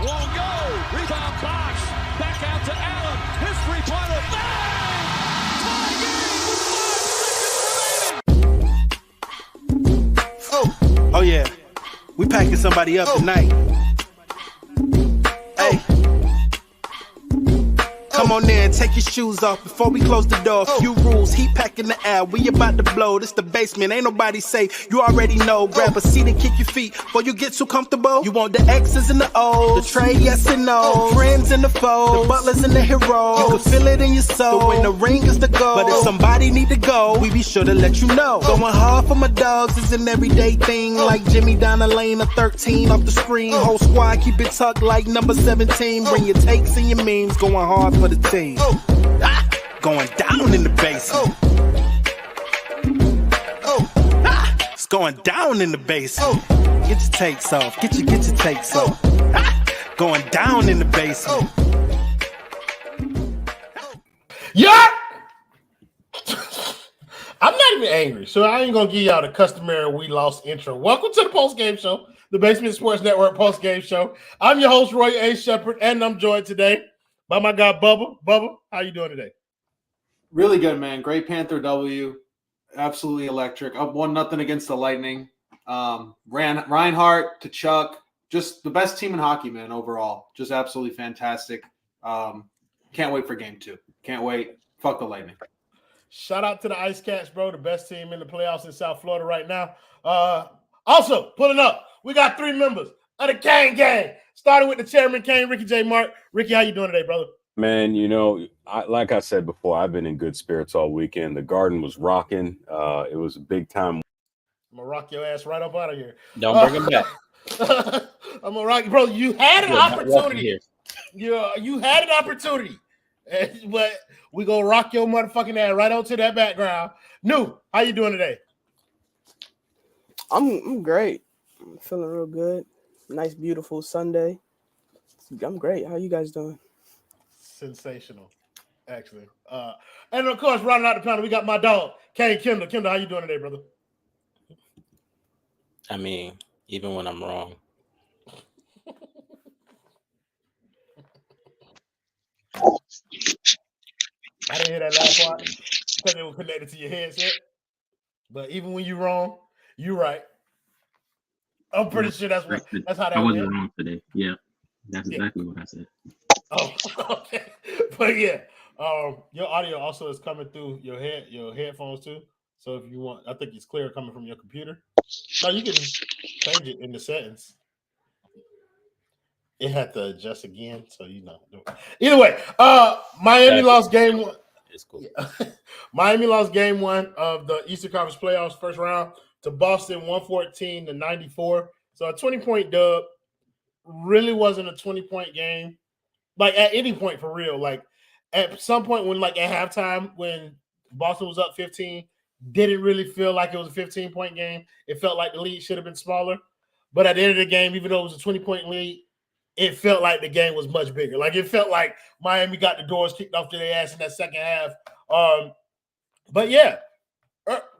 Won't go. Rebound Bosh. Back out to Allen. His three-pointer. Bang! Tie game with 5 seconds remaining. Oh yeah. We packing somebody up tonight. Hey. Come on in, take your shoes off before we close the door. Few rules, heat pack in the air, we about to blow. This the basement, ain't nobody safe, you already know. Grab a seat and kick your feet before you get too comfortable. You want the X's and the O's, the Trey, yes and no, friends and the foes, the Butlers and the Heroes. You can feel it in your soul, the win, the ring is the goal. But if somebody need to go, we be sure to let you know. Going hard for my dogs is an everyday thing, like Jimmy down the lane of 13 off the screen. Whole squad keep it tucked like number 17. Bring your takes and your memes, going hard for the team. Going down in the basement. It's going down in the basement. Get your takes off. Get your takes off. Going down in the basement. Yeah. I'm not even angry, so I ain't gonna give y'all the customary we lost intro. Welcome to the Postgame Show, the Basement Sports Network Postgame Show. I'm your host, Royalashepherd, and I'm joined today by my guy, Bubba. Bubba, how you doing today? Really good, man. Great Panther W. Absolutely electric. Up 1-0 against the Lightning. Reinhardt to Chuck. Just the best team in hockey, man, overall. Just absolutely fantastic. Can't wait for game 2. Can't wait. Fuck the Lightning. Shout out to the Ice Cats, bro. The best team in the playoffs in South Florida right now. Also, pulling up, we got 3 members of the Kane Gang. Starting with the chairman, Kane, Ricky J. Mark. Ricky, how you doing today, brother? Man, you know, like I said before, I've been in good spirits all weekend. The Garden was rocking. It was a big time. I'm going to rock your ass right up out of here. Don't bring him back. I'm going to rock you. Bro, you had an opportunity. You had an opportunity. But we going to rock your motherfucking ass right onto that background. New, how you doing today? I'm great. I'm feeling real good. Nice, beautiful Sunday. I'm great. How you guys doing? Sensational, actually. And of course, rounding out the panel, we got my dog, Kane Kendal. Kendal, how you doing today, brother? I mean, even when I'm wrong. I didn't hear that last part because it was connected to your headset. But even when you're wrong, you're right. I'm pretty sure that's how that I wasn't wrong today. Yeah, that's exactly what I said. Oh, okay. But yeah, your audio also is coming through your headphones too. So if you want, I think it's clear coming from your computer. No, you can change it in the settings. It had to adjust again, so you know. Either way, Miami lost game 1. It's cool. Miami lost game 1 of the Eastern Conference Playoffs first round to Boston, 114-94. So a 20-point dub. Really wasn't a 20-point game. Like at any point for real. Like at some point when like at halftime when Boston was up 15, didn't really feel like it was a 15-point game. It felt like the lead should have been smaller. But at the end of the game, even though it was a 20-point lead, it felt like the game was much bigger. Like it felt like Miami got the doors kicked off to their ass in that second half. But yeah,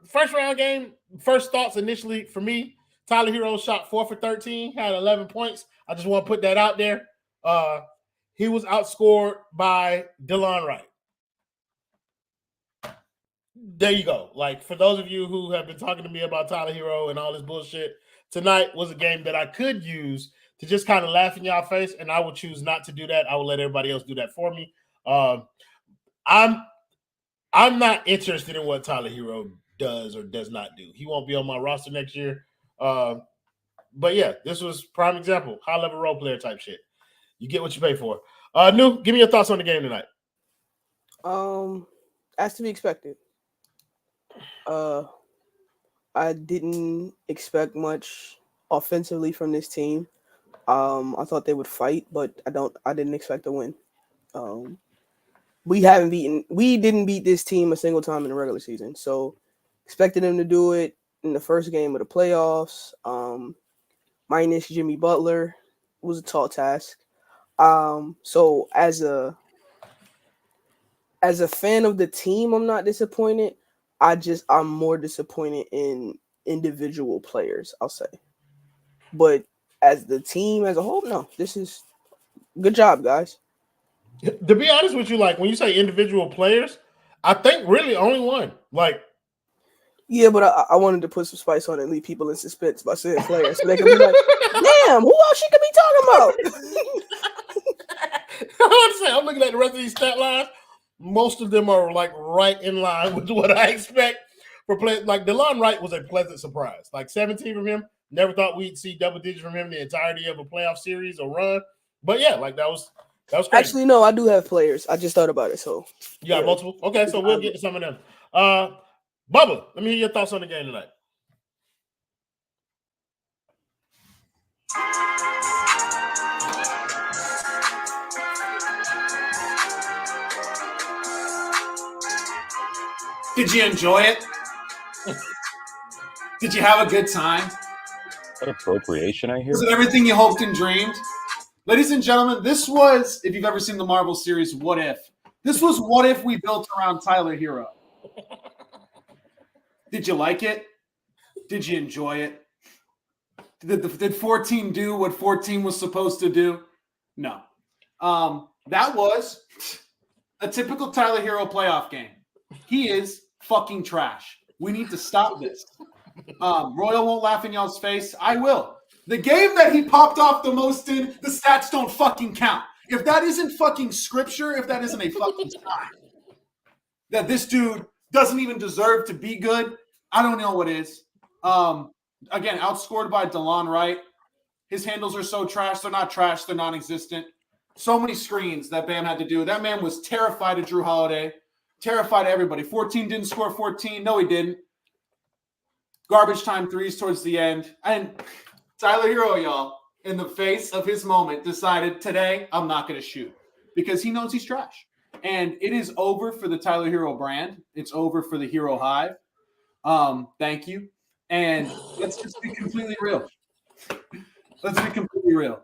first round game, first thoughts initially for me, Tyler Herro shot 4 for 13, had 11 points. I just want to put that out there. He was outscored by Delon Wright. There you go. Like, for those of you who have been talking to me about Tyler Herro and all this bullshit, tonight was a game that I could use to just kind of laugh in y'all face, and I would choose not to do that. I will let everybody else do that for me. I'm not interested in what Tyler Herro does or does not do. He won't be on my roster next year. But yeah, this was prime example, high-level role player type shit. You get what you pay for. New, give me your thoughts on the game tonight. As to be expected. I didn't expect much offensively from this team. I thought they would fight, but I didn't expect a win. We didn't beat this team a single time in the regular season. So expected them to do it in the first game of the playoffs. Minus Jimmy Butler was a tall task. So as a fan of the team, I'm not disappointed. I'm more disappointed in individual players, I'll say. But as the team as a whole, no, this is Good job, guys. To be honest with you, like when you say individual players, I think really only one. Like, yeah, but I wanted to put some spice on it and leave people in suspense by saying players, so they can be like, "Damn, who else she could be talking about?" I'm looking at the rest of these stat lines. Most of them are like right in line with what I expect for play. Like DeLon Wright was a pleasant surprise. Like 17 from him. Never thought we'd see double digits from him the entirety of a playoff series or run. But yeah, like that was crazy. Actually, no, I do have players. I just thought about it. So you got multiple? Okay, so we'll get to some of them. Bubba, let me hear your thoughts on the game tonight. Did you enjoy it? Did you have a good time? What appropriation I hear? Was it everything you hoped and dreamed? Ladies and gentlemen, this was, if you've ever seen the Marvel series, What If? This was What If we built around Tyler Herro. Did you like it? Did you enjoy it? Did 14 do what 14 was supposed to do? No. That was a typical Tyler Herro playoff game. He is fucking trash. We need to stop this. Royal won't laugh in y'all's face. I will. The game that he popped off the most in, the stats don't fucking count. If that isn't fucking scripture, if that isn't a fucking sign that this dude doesn't even deserve to be good, I don't know what is. Again, outscored by DeLon Wright. His handles are so trash. They're not trash. They're non-existent. So many screens that Bam had to do. That man was terrified of Drew Holiday. Terrified of everybody. 14 didn't score 14. No, he didn't. Garbage time threes towards the end. And Tyler Herro, y'all, in the face of his moment, decided today I'm not going to shoot because he knows he's trash. And it is over for the Tyler Herro brand. It's over for the Herro Hive. Thank you. And let's just be completely real. Let's be completely real.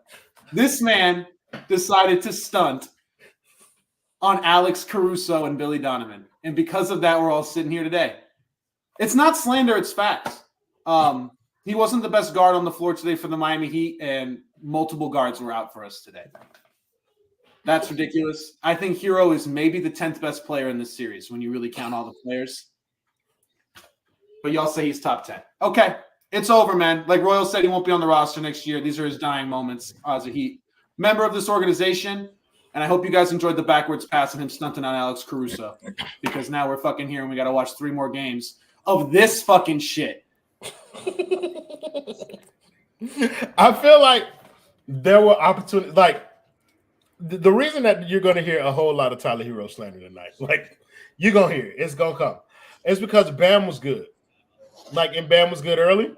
This man decided to stunt on Alex Caruso and Billy Donovan. And because of that, we're all sitting here today. It's not slander, it's facts. He wasn't the best guard on the floor today for the Miami Heat, and multiple guards were out for us today. That's ridiculous. I think Herro is maybe the 10th best player in this series when you really count all the players. But y'all say he's top 10. Okay, it's over, man. Like Royal said, he won't be on the roster next year. These are his dying moments as a Heat member of this organization. And I hope you guys enjoyed the backwards pass and him stunting on Alex Caruso, because now we're fucking here and we got to watch 3 more games of this fucking shit. I feel like there were opportunities. Like the reason that you're going to hear a whole lot of Tyler Herro slander tonight, like you're going to hear it. It's going to come. It's because Bam was good. Like, and Bam was good early,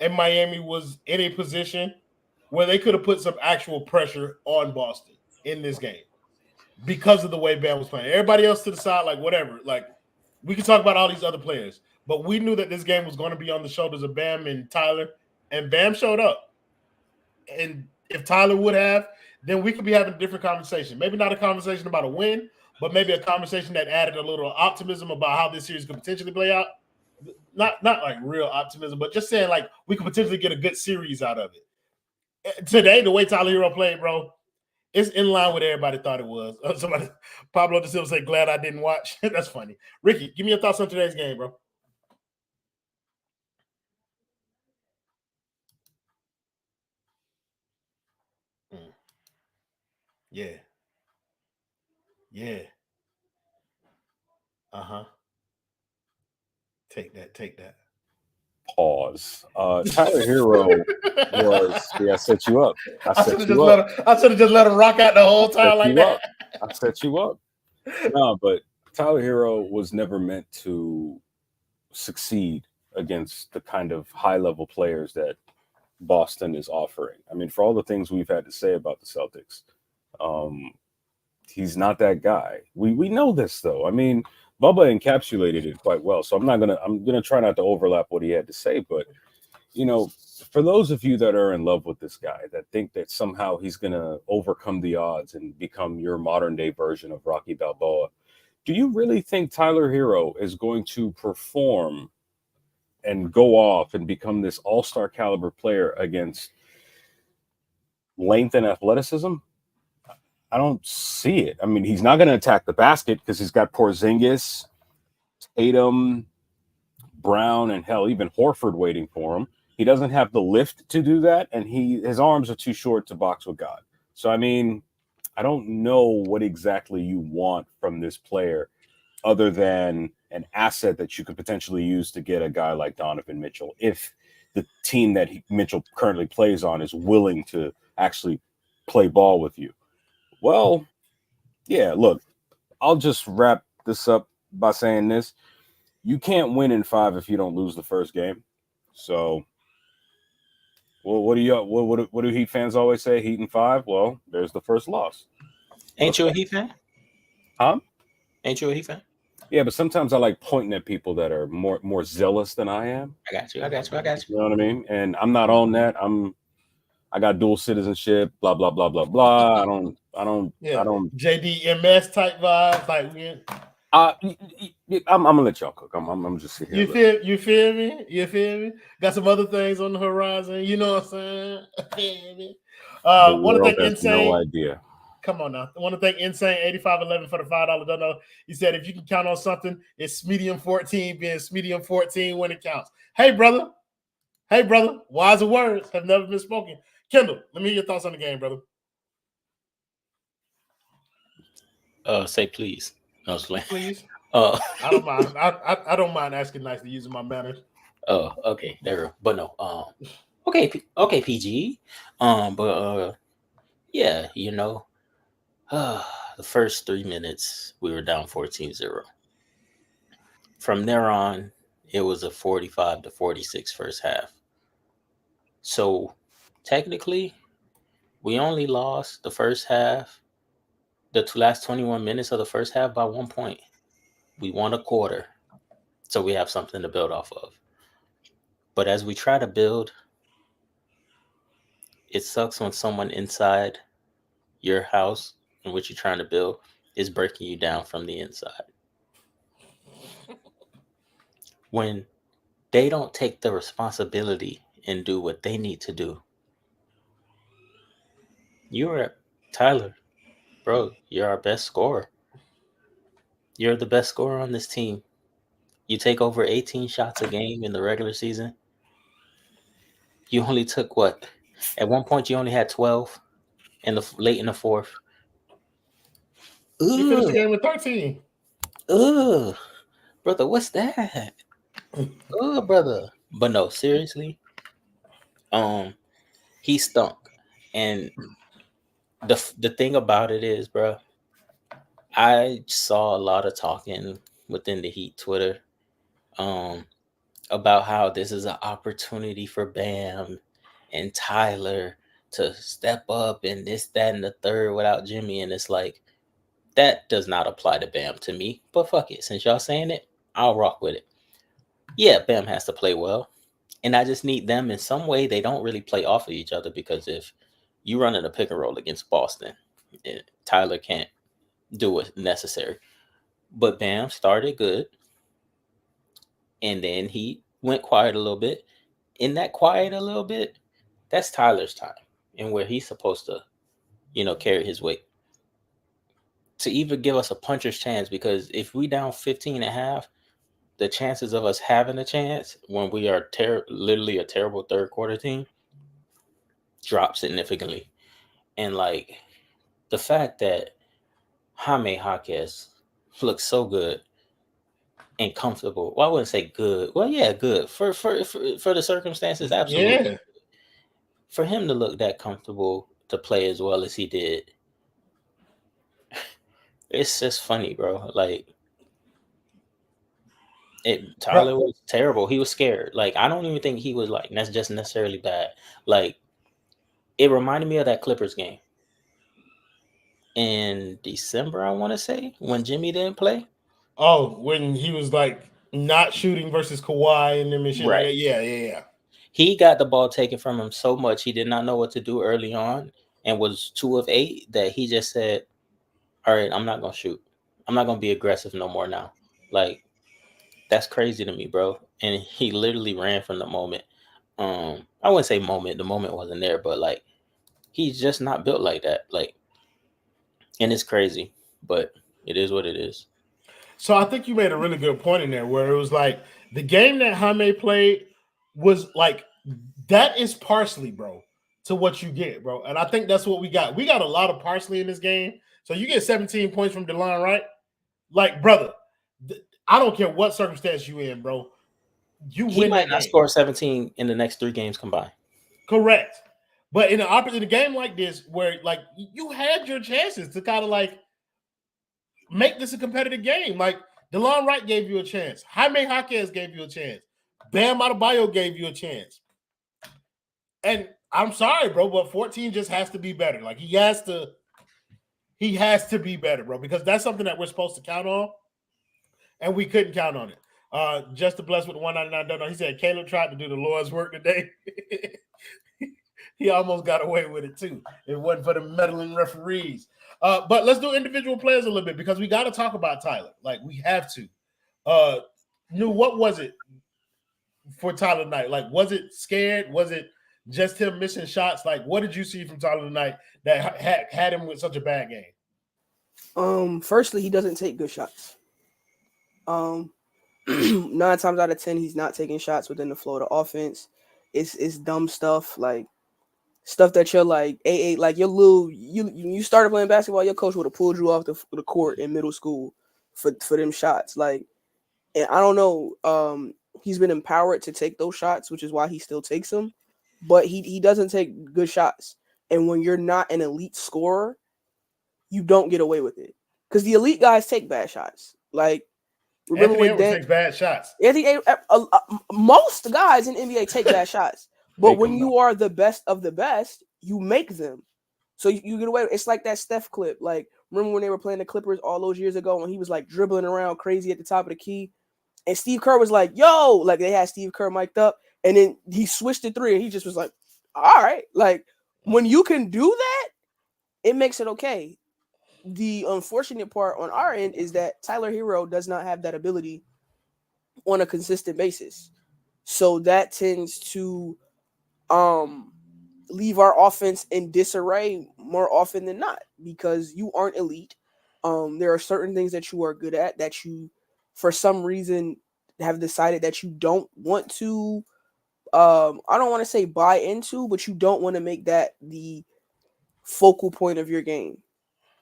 and Miami was in a position where they could have put some actual pressure on Boston in this game because of the way Bam was playing. Everybody else to the side, like whatever. Like, we can talk about all these other players, but we knew that this game was going to be on the shoulders of Bam and Tyler, and Bam showed up. And if Tyler would have, then we could be having a different conversation. Maybe not a conversation about a win, but maybe a conversation that added a little optimism about how this series could potentially play out. Not like real optimism, but just saying like we could potentially get a good series out of it. Today, the way Tyler Herro played, bro, it's in line with everybody thought it was. Somebody, Pablo De Silva said, "Glad I didn't watch." That's funny. Ricky, give me your thoughts on today's game, bro. Yeah. Yeah. Take that. Pause. Tyler Herro was. Yeah, I set you up. I should have just let him rock out the whole time like that. I set you up. No, but Tyler Herro was never meant to succeed against the kind of high-level players that Boston is offering. I mean, for all the things we've had to say about the Celtics, he's not that guy. We know this, though. I mean, Bubba encapsulated it quite well, so I'm gonna try not to overlap what he had to say. But you know, for those of you that are in love with this guy, that think that somehow he's gonna overcome the odds and become your modern day version of Rocky Balboa, do you really think Tyler Herro is going to perform and go off and become this all-star caliber player against length and athleticism? I don't see it. I mean, he's not going to attack the basket because he's got Porzingis, Tatum, Brown, and hell, even Horford waiting for him. He doesn't have the lift to do that, and his arms are too short to box with God. So, I mean, I don't know what exactly you want from this player other than an asset that you could potentially use to get a guy like Donovan Mitchell if the team that Mitchell currently plays on is willing to actually play ball with you. Well, yeah, look, I'll just wrap this up by saying this. You can't win in 5 if you don't lose the first game. So, well, what do Heat fans always say? Heat in 5? Well, there's the first loss. Ain't you a Heat fan? Huh? Ain't you a Heat fan? Yeah, but sometimes I like pointing at people that are more zealous than I am. I got you. You know what I mean? And I'm not on that. I got dual citizenship, blah blah blah blah blah. I don't JDMS type vibes, like weird. I'm gonna let y'all cook. I'm just sitting here. You feel me? You feel me? Got some other things on the horizon. You know what I'm saying? Want to thank Insane. No idea. Come on now. I want to thank Insane 8511 for the $5 dono. He said if you can count on something, it's Medium 14 being Medium 14 when it counts. Hey brother. Wise words have never been spoken. Kendal, let me hear your thoughts on the game, brother. Say please. No, please. I don't mind. I don't mind asking nicely using my manners. Oh, okay, there we go. But no, okay, PG. Yeah, you know, the first 3 minutes we were down 14-0. From there on, it was a 45-46 first half. So technically, we only lost the first half, the last 21 minutes of the first half by 1 point. We won a quarter, so we have something to build off of. But as we try to build, it sucks when someone inside your house in which you're trying to build is breaking you down from the inside. When they don't take the responsibility and do what they need to do. Tyler, bro, you're our best scorer. You're the best scorer on this team. You take over 18 shots a game in the regular season. You only took what? At one point, you only had 12 late in the fourth. You finished the game with 13. Brother, what's that? Brother. But no, seriously. He stunk. And the thing about it is, bro, I saw a lot of talking within the Heat Twitter about how this is an opportunity for Bam and Tyler to step up and this, that, and the third without Jimmy. And it's like, that does not apply to Bam to me. But fuck it. Since y'all saying it, I'll rock with it. Yeah, Bam has to play well. And I just need them in some way. They don't really play off of each other because if you run in a pick and roll against Boston, Tyler can't do what's necessary. But Bam started good. And then he went quiet a little bit. In that quiet a little bit, that's Tyler's time and where he's supposed to, carry his weight. To even give us a puncher's chance, because if we down 15.5, the chances of us having a chance when we are literally a terrible third quarter team drop significantly. And like the fact that Jaime Jaquez looks so good and comfortable. Well, I wouldn't say good. Well, yeah, good for the circumstances. Absolutely. Yeah. For him to look that comfortable to play as well as he did, it's just funny, bro. Like, Tyler was terrible. He was scared. Like, I don't even think he was like that's just necessarily bad. Like, it reminded me of that Clippers game in December, I want to say, when Jimmy didn't play. Oh, when he was like not shooting versus Kawhi and them and shit like that. Yeah. He got the ball taken from him so much he did not know what to do early on and was 2 of 8 that he just said, all right, I'm not going to shoot. I'm not going to be aggressive no more now. Like, that's crazy to me, bro. And he literally ran from the moment. I wouldn't say moment. The moment wasn't there, but like, he's just not built like that. Like, And it's crazy, but it is what it is. So I think you made a really good point in there where it was like the game that Jaime played was like that is parsley, bro, to what you get, bro. And I think that's what we got. We got a lot of parsley in this game. So you get 17 points from DeLon, right? Like, brother, I don't care what circumstance you in, bro. He win might that not game. score 17 in the next 3 games combined. Correct. But in a game like this, where like you had your chances to kind of like make this a competitive game. Like DeLon Wright gave you a chance. Jaime Jaquez gave you a chance. Bam Adebayo gave you a chance. And I'm sorry, bro, but 14 just has to be better. Like he has to be better, bro, because that's something that we're supposed to count on. And we couldn't count on it. Just to bless with the 199. He said Caleb tried to do the Lord's work today. He almost got away with it too. It wasn't for the meddling referees. But let's do individual players a little bit because we got to talk about Tyler. Like we have to. What was it for Tyler tonight? Like, was it scared? Was it just him missing shots? Like, what did you see from Tyler tonight that had him with such a bad game? Firstly, he doesn't take good shots. 9 times out of 10, he's not taking shots within the flow of the offense. It's dumb stuff like stuff that you're like, like your little you started playing basketball, your coach would have pulled you off the court in middle school for them shots. Like, and I don't know, he's been empowered to take those shots, which is why he still takes them, but he doesn't take good shots. And when you're not an elite scorer, you don't get away with it because the elite guys take bad shots. Like, remember Anthony when Edwards takes bad shots. Most guys in NBA take bad shots. But when you are the best of the best, you make them. So you get away. It's like that Steph clip. Like, remember when they were playing the Clippers all those years ago when he was like dribbling around crazy at the top of the key? And Steve Kerr was like, yo, like they had Steve Kerr mic'd up. And then he switched to 3 and he just was like, all right. Like, when you can do that, it makes it okay. The unfortunate part on our end is that Tyler Herro does not have that ability on a consistent basis. So that tends to leave our offense in disarray more often than not because you aren't elite. There are certain things that you are good at that you, for some reason, have decided that you don't want to, I don't want to say buy into, but you don't want to make that the focal point of your game.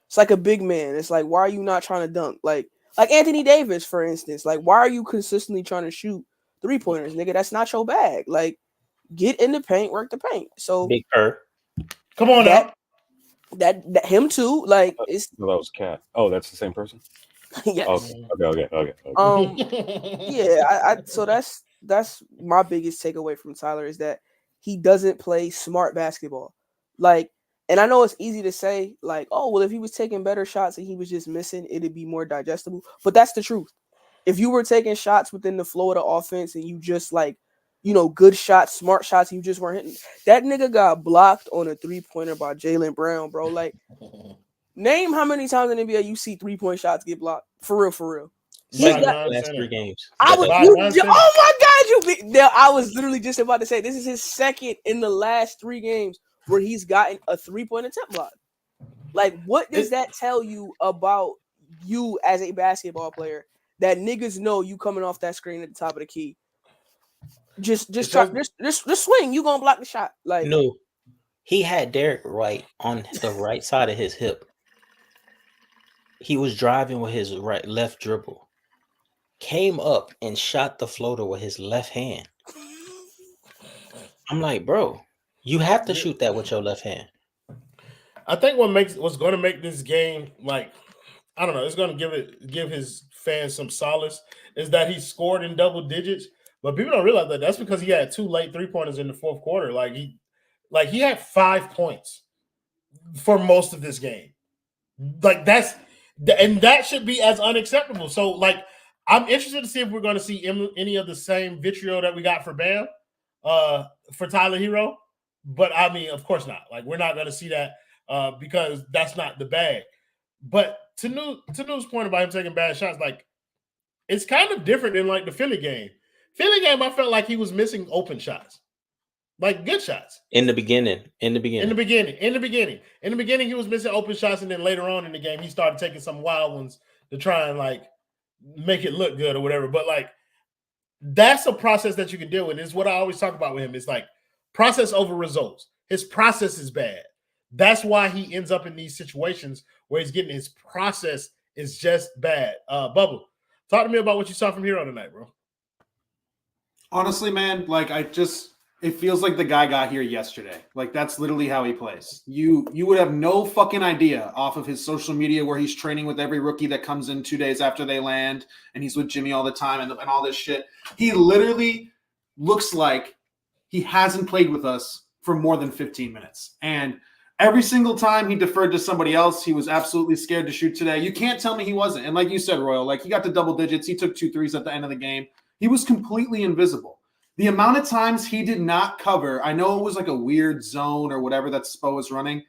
It's like a big man. It's like, why are you not trying to dunk? Like Anthony Davis, for instance. Like, why are you consistently trying to shoot 3-pointers, nigga? That's not your bag. Like, get in the paint, work the paint. So Big Kerr. Come on that, now. that him too. Like, it's No, that was Cat. Oh, that's the same person. yes. Okay. Yeah. So that's my biggest takeaway from Tyler is that he doesn't play smart basketball. Like, and I know it's easy to say, like, oh, well, if he was taking better shots and he was just missing, it'd be more digestible. But that's the truth. If you were taking shots within the flow of the offense and you just like, good shots, smart shots, you just weren't hitting. That nigga got blocked on a 3-pointer by Jaylen Brown, bro. Like, name how many times in the NBA you see 3-point shots get blocked. For real. Last 3 games. Oh my God, I was literally just about to say this is his second in the last 3 games where he's gotten a 3-point attempt block. Like, what does that tell you about you as a basketball player? That niggas know you coming off that screen at the top of the key. Just swing. You gonna block the shot? Like, no, he had Derek White on the right side of his hip. He was driving with his left dribble, came up and shot the floater with his left hand. I'm like, bro, you have to shoot that with your left hand. I think what's going to make this game, like, I don't know, it's going to give his fans some solace is that he scored in double digits. But people don't realize that that's because he had 2 late 3-pointers in the fourth quarter. Like he had 5 points for most of this game. Like that should be as unacceptable. So like I'm interested to see if we're going to see any of the same vitriol that we got for Bam for Tyler Herro. But I mean, of course not. Like we're not going to see that because that's not the bag. But to New's point about him taking bad shots, like it's kind of different than like the Philly game. I felt like he was missing open shots. like good shots. In the beginning, In the beginning, he was missing open shots, and then later on in the game, he started taking some wild ones to try and like make it look good or whatever. But like that's a process that you can deal with. It's what I always talk about with him. It's like process over results. His process is bad. That's why he ends up in these situations where he's getting his process is just bad. Bubba, talk to me about what you saw from Herro tonight, bro. Honestly, man, like it feels like the guy got here yesterday. Like that's literally how he plays. You would have no fucking idea off of his social media where he's training with every rookie that comes in 2 days after they land, and he's with Jimmy all the time and all this shit. He literally looks like he hasn't played with us for more than 15 minutes. And every single time he deferred to somebody else, he was absolutely scared to shoot today. You can't tell me he wasn't. And like you said, Royal, like he got to double digits. He took 2 threes at the end of the game. He was completely invisible. The amount of times he did not cover, I know it was like a weird zone or whatever that Spo was running.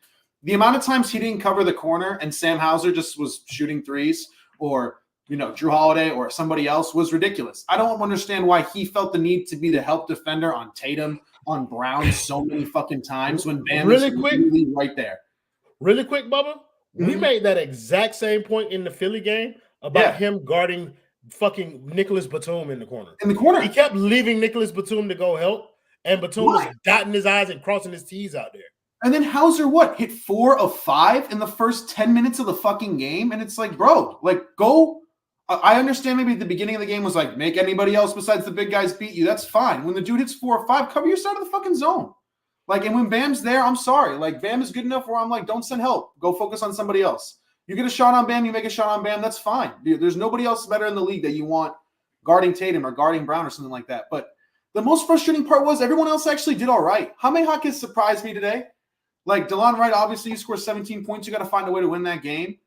The amount of times he didn't cover the corner and Sam Hauser just was shooting threes, or Drew Holiday or somebody else, was ridiculous. I don't understand why he felt the need to be the help defender on Tatum, on Brown so many fucking times when Bam is really right there. Really quick, Bubba. We made that exact same point in the Philly game about him guarding fucking Nicholas Batum in the corner. He kept leaving Nicholas Batum to go help, and Batum was dotting his I's and crossing his T's out there. And then Hauser, hit 4 of 5 in the first 10 minutes of the fucking game? And it's like, bro, like, go. I understand maybe at the beginning of the game was like, make anybody else besides the big guys beat you. That's fine. When the dude hits 4 or 5, cover your side of the fucking zone. Like, and when Bam's there, I'm sorry. Like, Bam is good enough where I'm like, don't send help. Go focus on somebody else. You get a shot on Bam, you make a shot on Bam, that's fine. There's nobody else better in the league that you want guarding Tatum or guarding Brown or something like that. But the most frustrating part was everyone else actually did all right. Jaime Jaquez surprised me today. Like, DeLon Wright, obviously, you score 17 points. You got to find a way to win that game.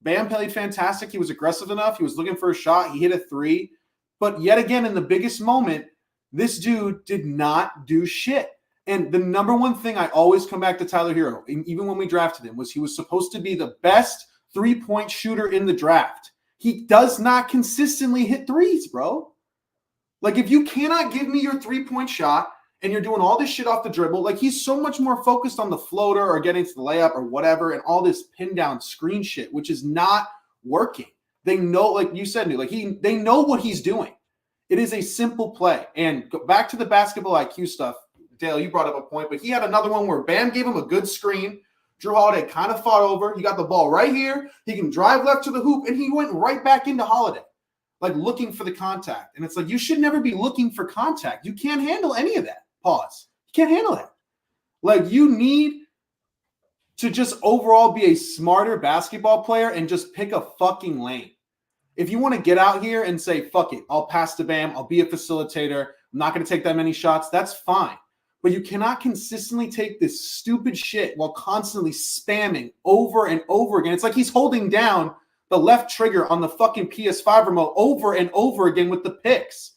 Bam played fantastic. He was aggressive enough. He was looking for a shot. He hit a 3. But yet again, in the biggest moment, this dude did not do shit. And the number one thing I always come back to Tyler Herro, even when we drafted him, was he was supposed to be the best three-point shooter in the draft. He does not consistently hit threes, bro. Like, if you cannot give me your three-point shot and you're doing all this shit off the dribble, like, he's so much more focused on the floater or getting to the layup or whatever and all this pin-down screen shit, which is not working. They know, like you said, like they know what he's doing. It is a simple play. And go back to the basketball IQ stuff, Dale, you brought up a point, but he had another one where Bam gave him a good screen. Drew Holiday kind of fought over. He got the ball right here. He can drive left to the hoop, and he went right back into Holiday, like looking for the contact. And it's like, you should never be looking for contact. You can't handle any of that. Pause. You can't handle that. Like, you need to just overall be a smarter basketball player and just pick a fucking lane. If you want to get out here and say, fuck it, I'll pass to Bam, I'll be a facilitator, I'm not going to take that many shots, that's fine. But you cannot consistently take this stupid shit while constantly spamming over and over again. It's like he's holding down the left trigger on the fucking PS5 remote over and over again with the picks.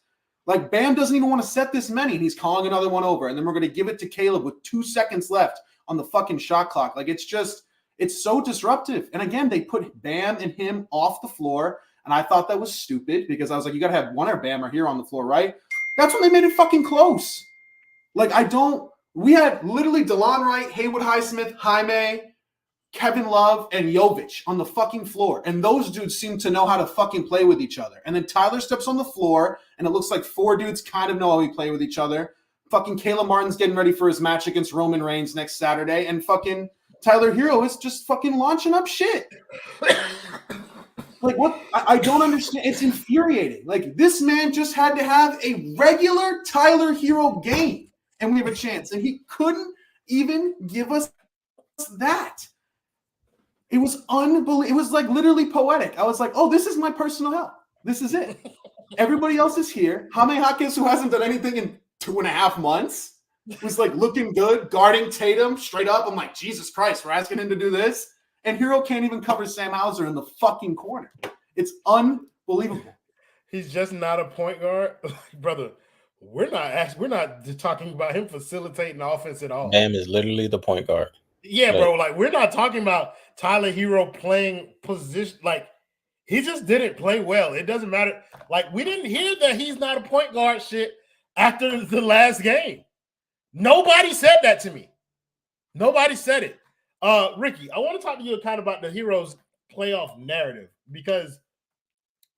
Like, Bam doesn't even want to set this many, and he's calling another one over. And then we're going to give it to Caleb with 2 seconds left on the fucking shot clock. Like, it's so disruptive. And again, they put Bam and him off the floor. And I thought that was stupid because I was like, you got to have one or Bam or here on the floor, right? That's when they made it fucking close. Like, we had literally DeLon Wright, Haywood Highsmith, Jaime, Kevin Love, and Jovic on the fucking floor. And those dudes seem to know how to fucking play with each other. And then Tyler steps on the floor, and it looks like 4 dudes kind of know how we play with each other. Fucking Caleb Martin's getting ready for his match against Roman Reigns next Saturday. And fucking Tyler Herro is just fucking launching up shit. Like, what? I don't understand. It's infuriating. Like, this man just had to have a regular Tyler Herro game, and we have a chance. And he couldn't even give us that. It was unbelievable. It was like literally poetic. I was like, oh, this is my personal hell. This is it. Everybody else is here. Jaime Jaquez, who hasn't done anything in 2.5 months, was like looking good, guarding Tatum straight up. I'm like, Jesus Christ, we're asking him to do this. And Herro can't even cover Sam Hauser in the fucking corner. It's unbelievable. He's just not a point guard. Brother, we're not talking about him facilitating offense at all. Bam is literally the point guard. Yeah, bro. Like, we're not talking about Tyler Herro playing position. Like, he just didn't play well. It doesn't matter. Like, we didn't hear that he's not a point guard shit after the last game. Nobody said that to me. Nobody said it. Ricky, I want to talk to you kind of about the Herro's playoff narrative because,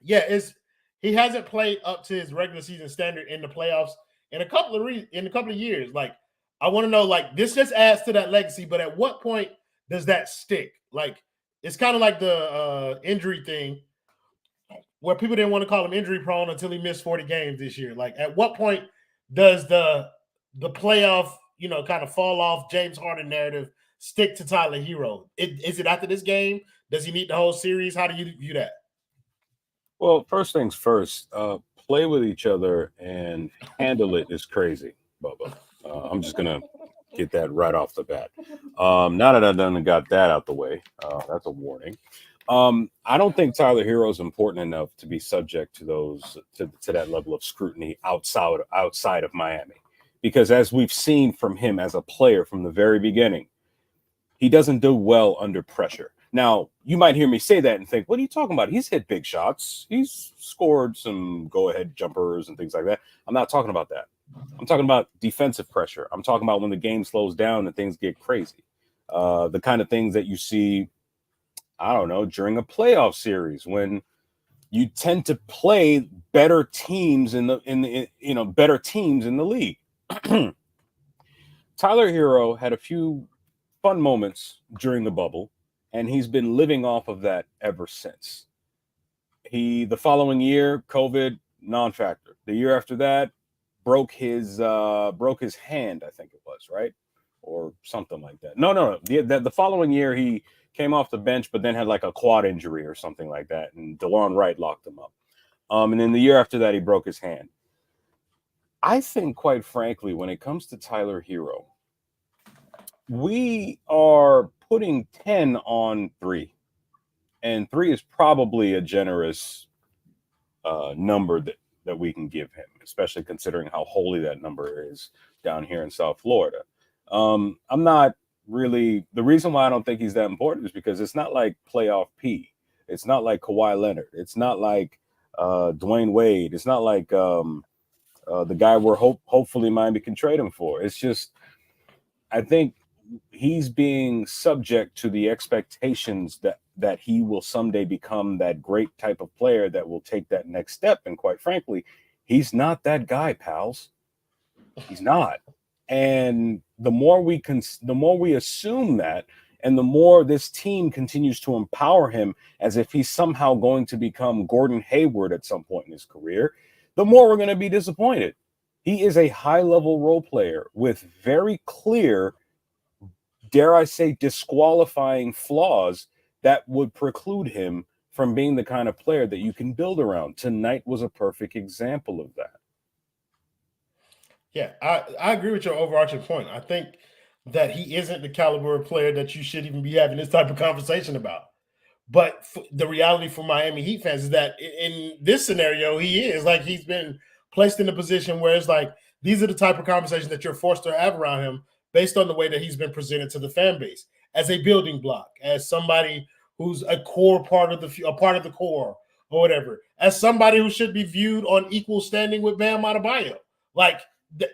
he hasn't played up to his regular season standard in the playoffs in a couple of years. Like, I want to know, like, this just adds to that legacy, but at what point does that stick? Like, it's kind of like the injury thing where people didn't want to call him injury prone until he missed 40 games this year. Like, at what point does the playoff, kind of fall off James Harden narrative stick to Tyler Herro? Is it after this game? Does he need the whole series? How do you view that? Well, first things first, play with each other and handle it is crazy, Bubba. I'm just going to get that right off the bat. Now that I've done got that out the way, that's a warning. I don't think Tyler Herro is important enough to be subject to those to that level of scrutiny outside of Miami, because as we've seen from him as a player from the very beginning, he doesn't do well under pressure. Now, you might hear me say that and think, what are you talking about? He's hit big shots. He's scored some go-ahead jumpers and things like that. I'm not talking about that. I'm talking about defensive pressure. I'm talking about when the game slows down and things get crazy. The kind of things that you see, I don't know, during a playoff series when you tend to play better teams in the league. Tyler Herro had a few fun moments during the bubble, and he's been living off of that ever since. The following year, COVID, non-factor. The year after that, broke his hand, I think it was, right? Or something like that. No. The following year, he came off the bench, but then had like a quad injury or something like that, and DeLon Wright locked him up. And then the year after that, he broke his hand. I think, quite frankly, when it comes to Tyler Herro, we are putting 10 on 3. And 3 is probably a generous number that we can give him, especially considering how holy that number is down here in South Florida. I'm not really, the reason why I don't think he's that important is because it's not like playoff P. It's not like Kawhi Leonard. It's not like Dwayne Wade. It's not like the guy we're hopefully Miami can trade him for. It's just, I think he's being subject to the expectations that he will someday become that great type of player that will take that next step. And quite frankly, he's not that guy, pals. He's not. And the more we assume that, and the more this team continues to empower him as if he's somehow going to become Gordon Hayward at some point in his career, the more we're going to be disappointed. He is a high-level role player with very clear, dare I say, disqualifying flaws that would preclude him from being the kind of player that you can build around. Tonight was a perfect example of that. Yeah, I agree with your overarching point. I think that he isn't the caliber of player that you should even be having this type of conversation about. But the reality for Miami Heat fans is that in this scenario, he is like he's been placed in a position where it's like these are the type of conversations that you're forced to have around him based on the way that he's been presented to the fan base as a building block, as somebody who's a core part of the core or whatever, as somebody who should be viewed on equal standing with Bam Adebayo. Like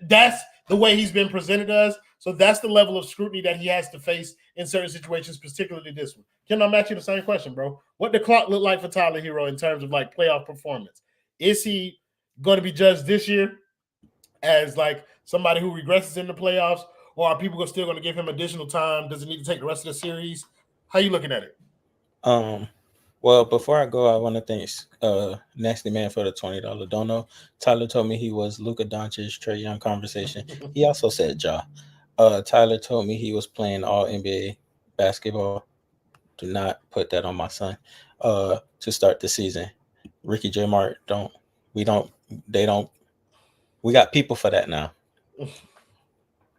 that's the way he's been presented as. So that's the level of scrutiny that he has to face in certain situations, particularly this one. Can I ask you the same question, bro? What the clock look like for Tyler Herro in terms of like playoff performance? Is he going to be judged this year as like somebody who regresses in the playoffs, or are people still going to give him additional time? Does he need to take the rest of the series? How you looking at it? Well, before I go, I want to thank Nasty Man for the $20 dono. Tyler told me he was Luka Doncic, Trae Young conversation. He also said Ja. Tyler told me he was playing all NBA basketball. Do not put that on my son. To start the season. Ricky J. Mart, we got people for that now.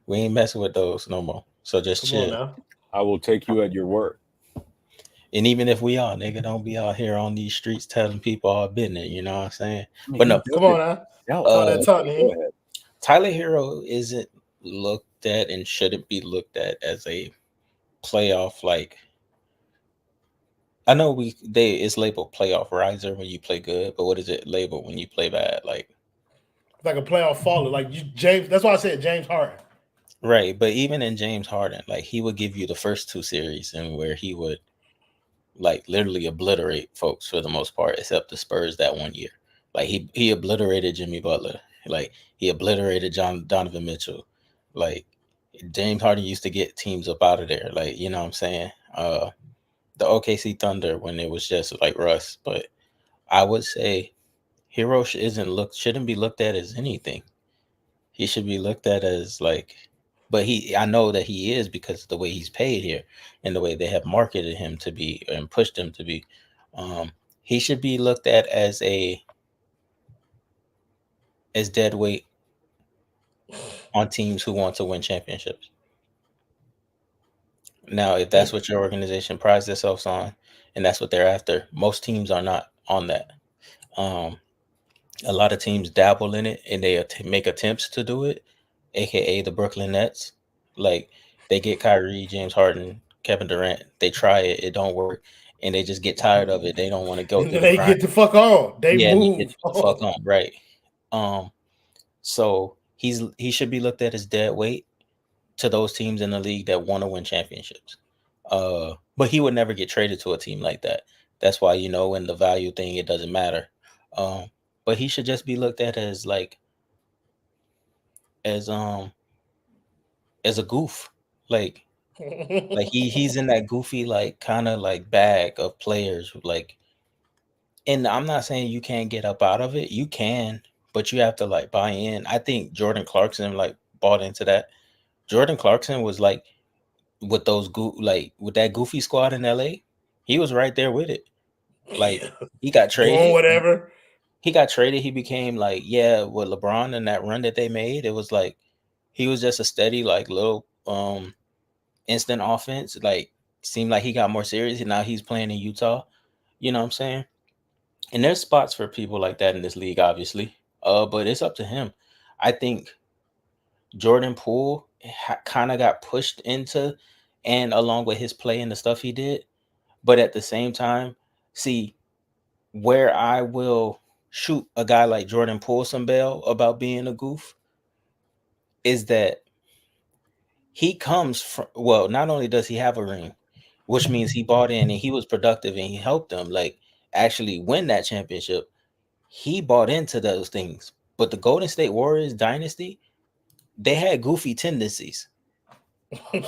We ain't messing with those no more. So just chill. I will take you at your word. And even if we are, nigga, don't be out here on these streets telling people all business, you know what I'm saying? But no. Come on now. Tyler Herro isn't looked at and shouldn't be looked at as a playoff, like, I know it's labeled playoff riser when you play good, but what is it labeled when you play bad? Like a playoff faller, like James. That's why I said James Harden. Right, but even in James Harden, like he would give you the first 2 series and where he would like literally obliterate folks for the most part, except the Spurs that one year. Like he obliterated Jimmy Butler. Like he obliterated Donovan Mitchell. Like James Harden used to get teams up out of there. Like, you know what I'm saying? The OKC Thunder when it was just like Russ. But I would say Herro shouldn't be looked at as anything. He should be looked at as like, but I know that he is because of the way he's paid here and the way they have marketed him to be and pushed him to be. He should be looked at as dead weight on teams who want to win championships. Now, if that's what your organization prides themselves on, and that's what they're after, most teams are not on that. A lot of teams dabble in it and they make attempts to do it, aka the Brooklyn Nets. Like they get Kyrie, James Harden, Kevin Durant. They try it, it don't work, and they just get tired of it. They don't want to go And through the they grind. get the fuck on. They Yeah, and they get move the fuck on, right? So he should be looked at as dead weight to those teams in the league that want to win championships. But he would never get traded to a team like that. That's why, in the value thing, it doesn't matter. But he should just be looked at as like as a goof, like he's in that goofy like kind of like bag of players like. And I'm not saying you can't get up out of it. You can, but you have to like buy in. I think Jordan Clarkson like bought into that. Jordan Clarkson was like with with that goofy squad in LA. He was right there with it. Like he got doing traded. whatever. He got traded. He became like, yeah, with LeBron and that run that they made, it was like he was just a steady, like little instant offense. Like seemed like he got more serious and now he's playing in Utah. You know what I'm saying? And there's spots for people like that in this league, obviously. But it's up to him. I think Jordan Poole kind of got pushed into, and along with his play and the stuff he did. But at the same time, see where I will shoot a guy like Jordan Poole some bail about being a goof is that he comes from, well, not only does he have a ring, which means he bought in and he was productive and he helped them like actually win that championship. He bought into those things. But the Golden State Warriors dynasty, they had goofy tendencies.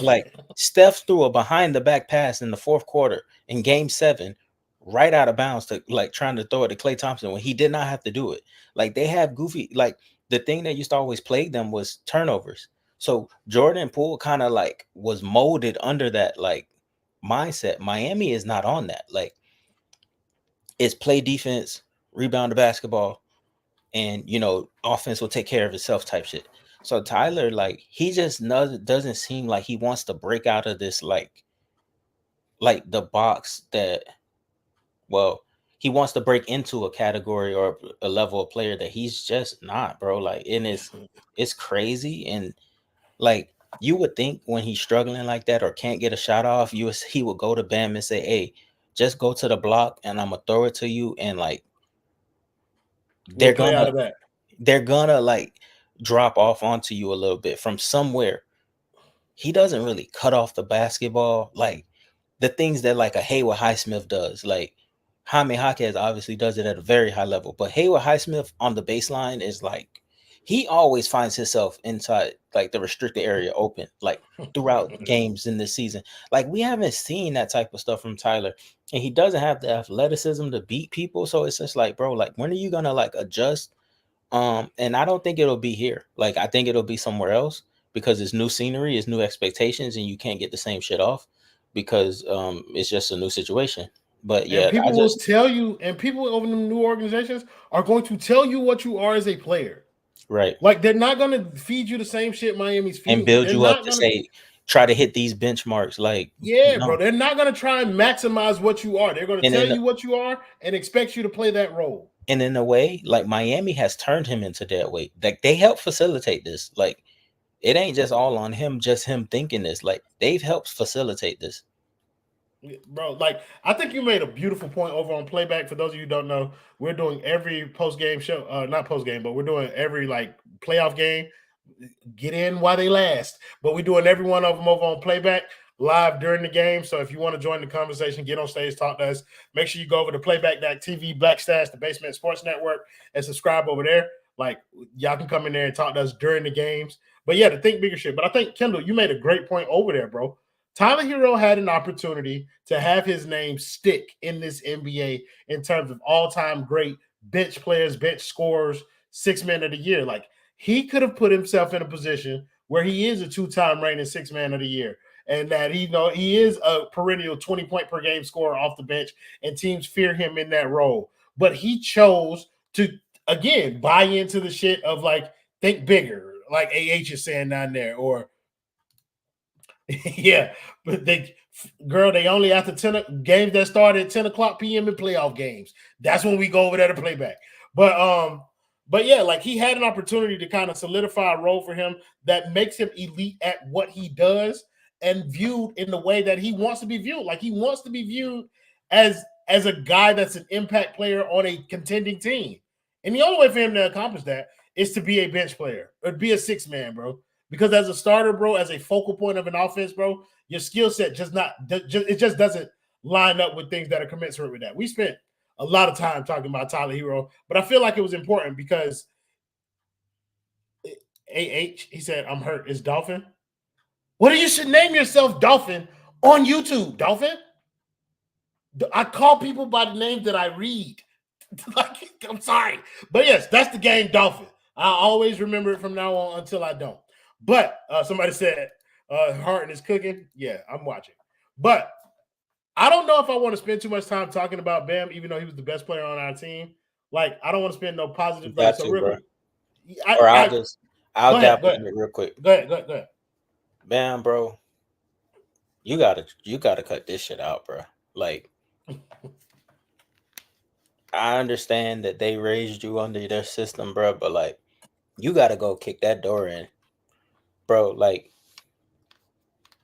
Like Steph threw a behind the back pass in the fourth quarter in game 7, right out of bounds to like trying to throw it to Klay Thompson when he did not have to do it. Like they have goofy, like the thing that used to always plague them was turnovers. So Jordan Poole kind of like was molded under that like mindset. Miami is not on that. Like it's play defense, rebound the basketball, and offense will take care of itself type shit. So Tyler, like he just doesn't seem like he wants to break out of this like the box that, well, he wants to break into a category or a level of player that he's just not, bro. Like and it's crazy. And like you would think when he's struggling like that or can't get a shot off, he would go to Bam and say, hey, just go to the block and I'm gonna throw it to you. And like We'll play out of that. they're gonna like drop off onto you a little bit from somewhere. He doesn't really cut off the basketball like the things that like a Hayward Highsmith does. Like Jaime Jaquez obviously does it at a very high level, but Hayward Highsmith on the baseline is like he always finds himself inside like the restricted area open like throughout games in this season. Like we haven't seen that type of stuff from Tyler, and he doesn't have the athleticism to beat people. So it's just like, bro, like when are you gonna like adjust? And I don't think it'll be here. Like I think it'll be somewhere else because it's new scenery, it's new expectations, and you can't get the same shit off because it's just a new situation. But And yeah, people will tell you, and people over the new organizations are going to tell you what you are as a player. right. Like they're not going to feed you the same shit Miami's feeding And build They're you up not to going say try to hit these benchmarks. Like yeah, no. bro. They're not going to try and maximize what you are. They're going to And tell in you what you are and expect you to play that role. and in a way, like Miami has turned him into dead weight. Like they help facilitate this. Like it ain't just all on him, just him thinking this. Like they've helped facilitate this. Bro, like I think you made a beautiful point over on Playback. For those of you who don't know, we're doing every post game show, not post game, but we're doing every like playoff game get in while they last. But we're doing every one of them over on playback live during the game. So if you want to join the conversation, get on stage, talk to us. Make sure you go over to playback.tv / the Basement Sports Network and subscribe over there. Like, y'all can come in there and talk to us during the games. But yeah, to think bigger shit. But I think, Kendal, you made a great point over there, bro. Tyler Herro had an opportunity to have his name stick in this NBA in terms of all-time great bench players, bench scorers, 6 man of the year. Like, he could have put himself in a position where he is a 2-time reigning 6 man of the year, and that he is a perennial 20-point per game scorer off the bench, and teams fear him in that role. But he chose to, again, buy into the shit of, like, think bigger, like AH is saying down there, or yeah, but they only after 10 games that start at 10 o'clock p.m. in playoff games. That's when we go over there to play back. But yeah, like, he had an opportunity to kind of solidify a role for him that makes him elite at what he does and viewed in the way that he wants to be viewed. Like, he wants to be viewed as a guy that's an impact player on a contending team. And the only way for him to accomplish that is to be a bench player or be a 6-man, bro. Because as a starter, bro, as a focal point of an offense, bro, your skill set just doesn't line up with things that are commensurate with that. We spent a lot of time talking about Tyler Herro, but I feel like it was important because he said, I'm hurt. Is Dolphin? Well, you should name yourself Dolphin on YouTube, Dolphin. I call people by the names that I read. Like, I'm sorry. But yes, that's the game, Dolphin. I always remember it from now on until I don't. But somebody said Harden is cooking. Yeah, I'm watching. But I don't know if I want to spend too much time talking about Bam, even though he was the best player on our team. Like, I don't want to spend no positive. Got so you, real bro. quick, I'll dap on it real quick. Go ahead. Bam, bro. You gotta cut this shit out, bro. Like, I understand that they raised you under their system, bro, but like, you gotta go kick that door in, bro. Like,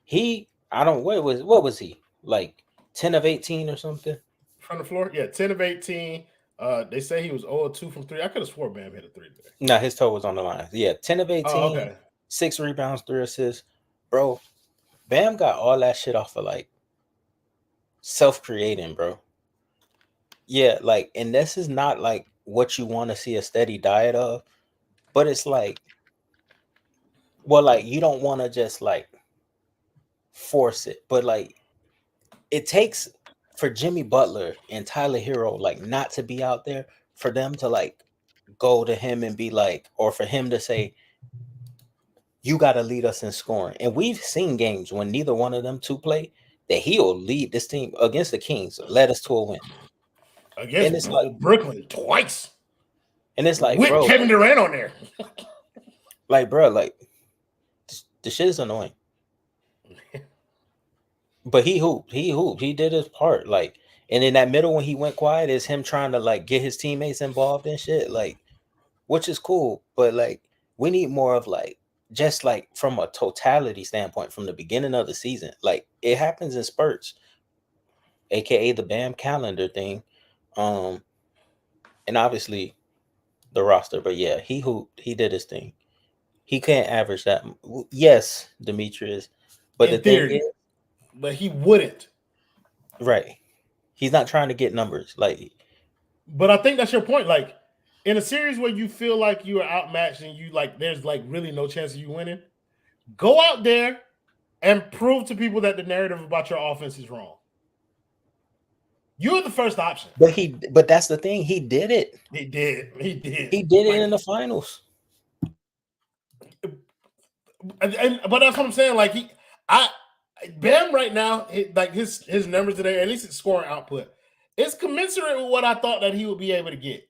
what was he? Like 10 of 18 or something? From the floor? Yeah, 10 of 18. They say he was 0-2 from 3. I could have swore Bam hit a 3 today. No, his toe was on the line. Yeah, 10 of 18, okay. 6 rebounds, 3 assists. Bro, Bam got all that shit off of, like, self-creating, bro. Yeah, like, and this is not, like, what you want to see a steady diet of, but it's like, well, like, you don't want to just, like, force it, but, like, it takes for Jimmy Butler and Tyler Herro, like, not to be out there, for them to, like, go to him and be like, or for him to say, you got to lead us in scoring. And we've seen games when neither one of them two play that he'll lead this team against the Kings, led us to a win. Against Brooklyn twice. And it's like, with bro, Kevin Durant on there. Like, bro, like, the shit is annoying. But he hooped. He did his part. Like, and in that middle when he went quiet is him trying to, like, get his teammates involved and shit. Like, which is cool. But, like, we need more of, like, just, like, from a totality standpoint from the beginning of the season. Like, it happens in spurts, aka the Bam calendar thing. And obviously the roster. But yeah, he hooped. He did his thing. He can't average that. Yes, Demetrius. But in theory, thing is, but he wouldn't. Right. He's not trying to get numbers. Like, but I think that's your point. Like, in a series where you feel like you are outmatched and you, like, there's, like, really no chance of you winning, go out there and prove to people that the narrative about your offense is wrong. You're the first option. But that's the thing. He did it. He did. He did it in the finals. But that's what I'm saying. Like, Bam right now, like, his numbers today, at least his scoring output, it's commensurate with what I thought that he would be able to get.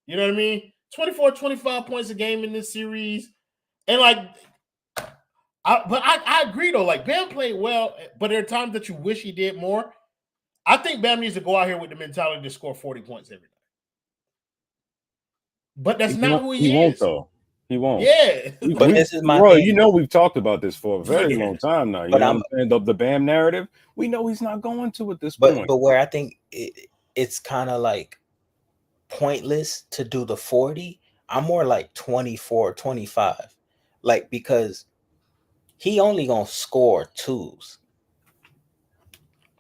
You know what I mean? 24, 25 points a game in this series. And, like, I agree, though. Like, Bam played well, but there are times that you wish he did more. I think Bam needs to go out here with the mentality to score 40 points every night. But that's not who he is. He won't, though. He won't. Yeah. But this is my Roy, thing. you know we've talked about this for a very long time now. You know what I'm saying? The Bam narrative, we know he's not going to at this point. But where I think it's kind of, like, pointless to do the 40, I'm more like 24, 25. Like, because he only gonna score twos.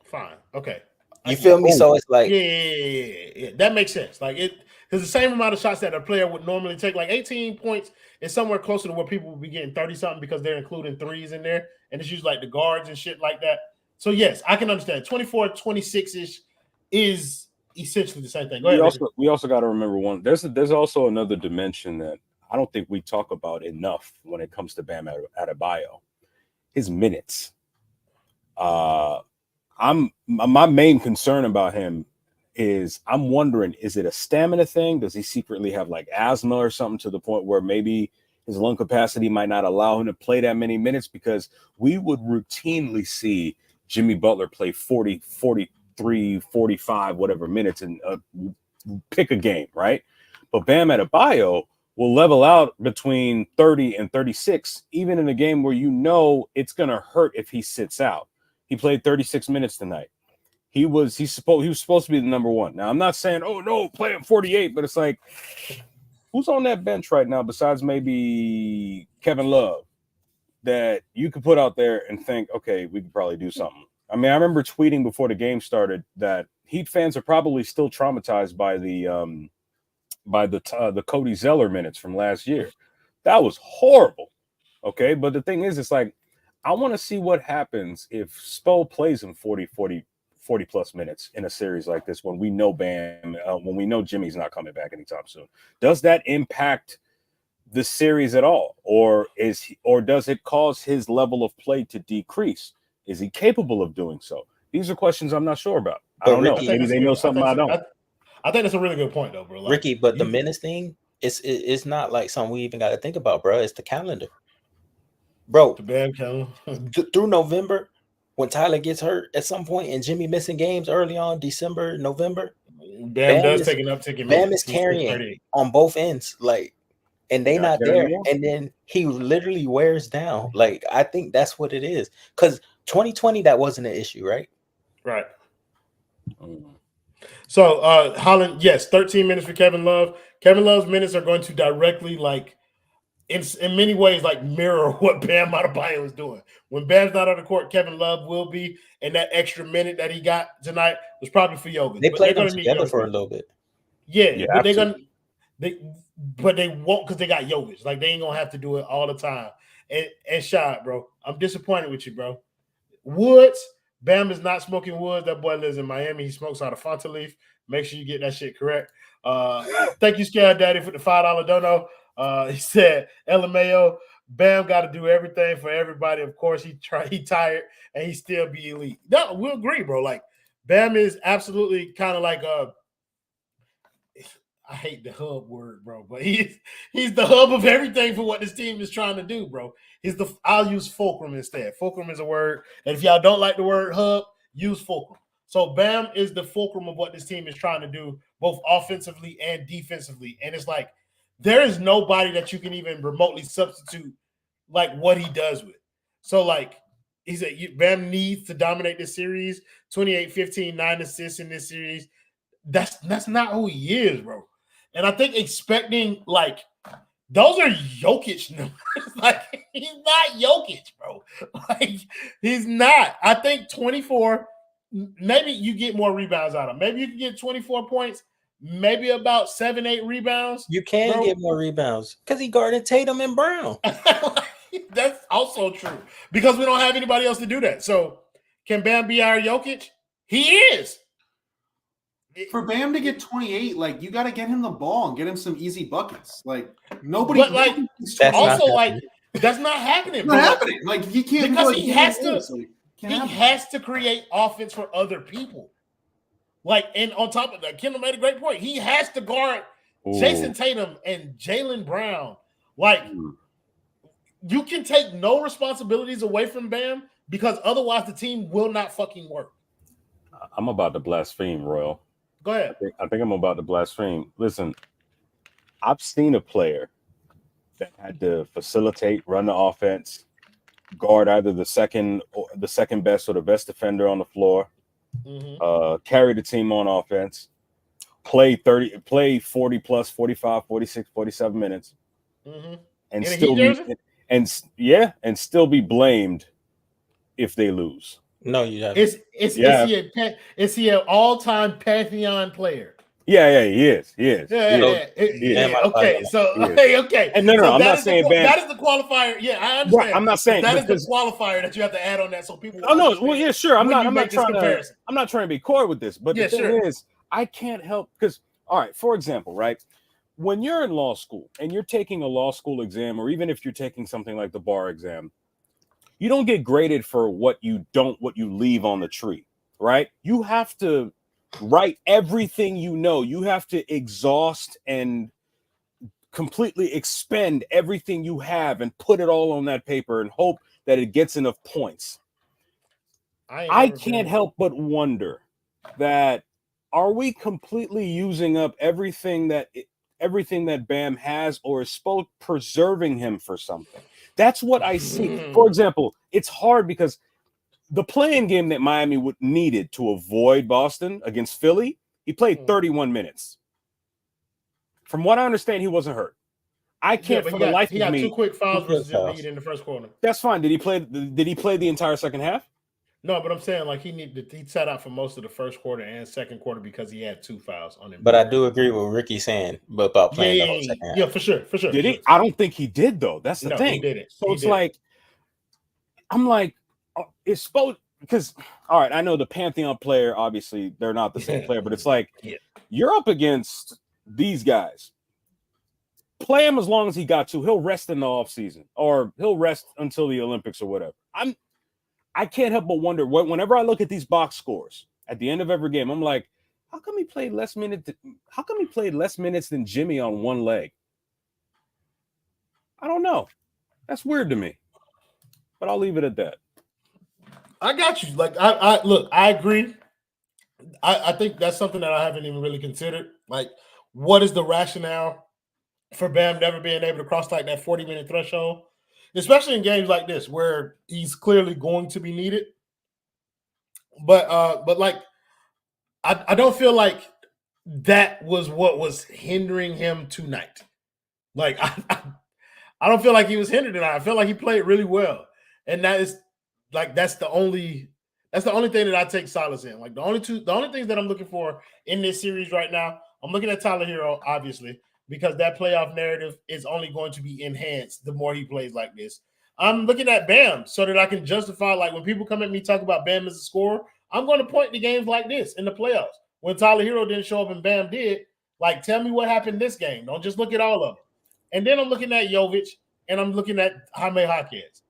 Fine. Okay. You feel me? So it's like, yeah. That makes sense. Like there's the same amount of shots that a player would normally take. Like 18 points is somewhere closer to where people would be getting 30 something because they're including threes in there, and it's usually like the guards and shit like that. So yes, I can understand. 24, 26-ish is essentially the same thing. Go ahead. We also got to remember one. There's also another dimension that I don't think we talk about enough when it comes to Bam Adebayo. His minutes. My main concern about him is I'm wondering, is it a stamina thing? Does he secretly have like asthma or something to the point where maybe his lung capacity might not allow him to play that many minutes? Because we would routinely see Jimmy Butler play 40, 43, 45, whatever minutes and pick a game, right? But Bam Adebayo will level out between 30 and 36, even in a game where you know it's going to hurt if he sits out. He played 36 minutes tonight. He was supposed to be the number one. Now, I'm not saying, oh, no, play him 48, but it's like, who's on that bench right now besides maybe Kevin Love that you could put out there and think, okay, we could probably do something? I mean, I remember tweeting before the game started that Heat fans are probably still traumatized by the Cody Zeller minutes from last year. That was horrible. Okay, but the thing is, it's like, I want to see what happens if Spo plays him 40 plus minutes in a series like this when we know when we know Jimmy's not coming back anytime soon. Does that impact the series at all? Or does it cause his level of play to decrease? Is he capable of doing so? These are questions I'm not sure about. I don't know. Maybe they know something I don't. I think that's a really good point, though, bro. Like, Ricky, but the minutes thing, it's not like something we even got to think about, bro. It's the calendar. Bro, through November, when Tyler gets hurt at some point and Jimmy missing games early on, December, November, Bam is carrying on both ends, like, and they not there. And then he literally wears down. Like, I think that's what it is. Because 2020, that wasn't an issue, right? Right. So, Holland, yes, 13 minutes for Kevin Love. Kevin Love's minutes are going to directly, like, in many ways, like, mirror what Bam Adebayo is doing. When Bam's not on the court, Kevin Love will be, and that extra minute that he got tonight was probably for Jokic. They played them together for a little bit. Yeah, but they won't, because they got Jokic. Like, they ain't gonna have to do it all the time. And Shad, bro, I'm disappointed with you, bro. Woods, Bam is not smoking woods. That boy lives in Miami. He smokes out of Fanta leaf. Make sure you get that shit correct. Thank you, Scare Daddy, for the $5 dono. He said, LMAO, Bam got to do everything for everybody. Of course, he tired and he still be elite. No, we'll agree, bro. Like, Bam is absolutely kind of like I hate the hub word, bro, but he's the hub of everything for what this team is trying to do, bro. I'll use fulcrum instead. Fulcrum is a word, and if y'all don't like the word hub, use fulcrum. So Bam is the fulcrum of what this team is trying to do, both offensively and defensively. And it's like, there is nobody that you can even remotely substitute like what he does with. So, like, he said, Bam needs to dominate this series. 28-15, 9 assists in this series. That's not who he is, bro. And I think expecting, like, those are Jokic numbers. Like, he's not Jokic, bro. Like, he's not. I think 24, maybe you get more rebounds out of him. Maybe you can get 24 points, maybe about 7-8 rebounds. You can get more rebounds because he guarded Tatum and Brown. That's also true because we don't have anybody else to do that. So, can Bam be our Jokic? He is. For Bam to get 28, like, you got to get him the ball and get him some easy buckets. Like, nobody. But, like, also, like, that's not happening. It's not happening. Like, he can't, because he has to. He has to create offense for other people. Like, and on top of that, Kendall made a great point. He has to guard Jason Tatum and Jaylen Brown. Like, you can take no responsibilities away from Bam because otherwise the team will not fucking work. I'm about to blaspheme, Royal. Go ahead. I think I'm about to blaspheme. Listen, I've seen a player that had to facilitate, run the offense, guard either the second best or the best defender on the floor, carry the team on offense, play 40 plus, 45, 46, 47 minutes, and and still be blamed if they lose. No, you haven't. Is he an all-time Pantheon player? Yeah, he is. Okay, so okay. And no, I'm not saying Bam. That is the qualifier. Yeah, I understand. Right, I'm not saying that is the qualifier that you have to add on that, so people. Oh no, well, yeah, sure. I'm not trying to be coy with this, but the thing is, I can't help because, all right, for example, right, when you're in law school and you're taking a law school exam, or even if you're taking something like the bar exam, you don't get graded for what you leave on the tree, right? You have to write everything you know. You have to exhaust and completely expend everything you have and put it all on that paper and hope that it gets enough points. I can't help but wonder that are we completely using up everything that Bam has, or is Spo preserving him for something? That's what I see. For example, it's hard because the playing game that Miami needed to avoid Boston against Philly, he played 31 minutes. From what I understand, he wasn't hurt. I can't for the life of me. He got 2 quick fouls versus Embiid in the first quarter. That's fine. Did he play the entire second half? No, but I'm saying like he sat out for most of the first quarter and second quarter because he had 2 fouls on him. But I do agree with Ricky saying about playing the whole second half. Yeah, for sure. Did he? I don't think he did though. That's the thing. He didn't. So it's like, I'm like, it's supposed because all right, I know the Pantheon player, obviously they're not the same player, but it's like you're up against these guys. Play him as long as he got to. He'll rest in the offseason, or he'll rest until the Olympics or whatever. I can't help but wonder whenever I look at these box scores at the end of every game, I'm like, how come he played less minutes? How come he played less minutes than Jimmy on one leg? I don't know. That's weird to me. But I'll leave it at that. I got you. Like I agree. I think that's something that I haven't even really considered. Like, what is the rationale for Bam never being able to cross like that 40-minute threshold? Especially in games like this where he's clearly going to be needed. But like I don't feel like that was what was hindering him tonight. Like I don't feel like he was hindered tonight. I feel like he played really well. And that is like that's the only thing that I take solace in. Like the only things that I'm looking for in this series right now, I'm looking at Tyler Herro, obviously, because that playoff narrative is only going to be enhanced the more he plays like this. I'm looking at Bam so that I can justify, like when people come at me talk about Bam as a scorer, I'm going to point to games like this in the playoffs. When Tyler Herro didn't show up and Bam did, like tell me what happened this game. Don't just look at all of them. And then I'm looking at Jovic and I'm looking at Jaime Jaquez.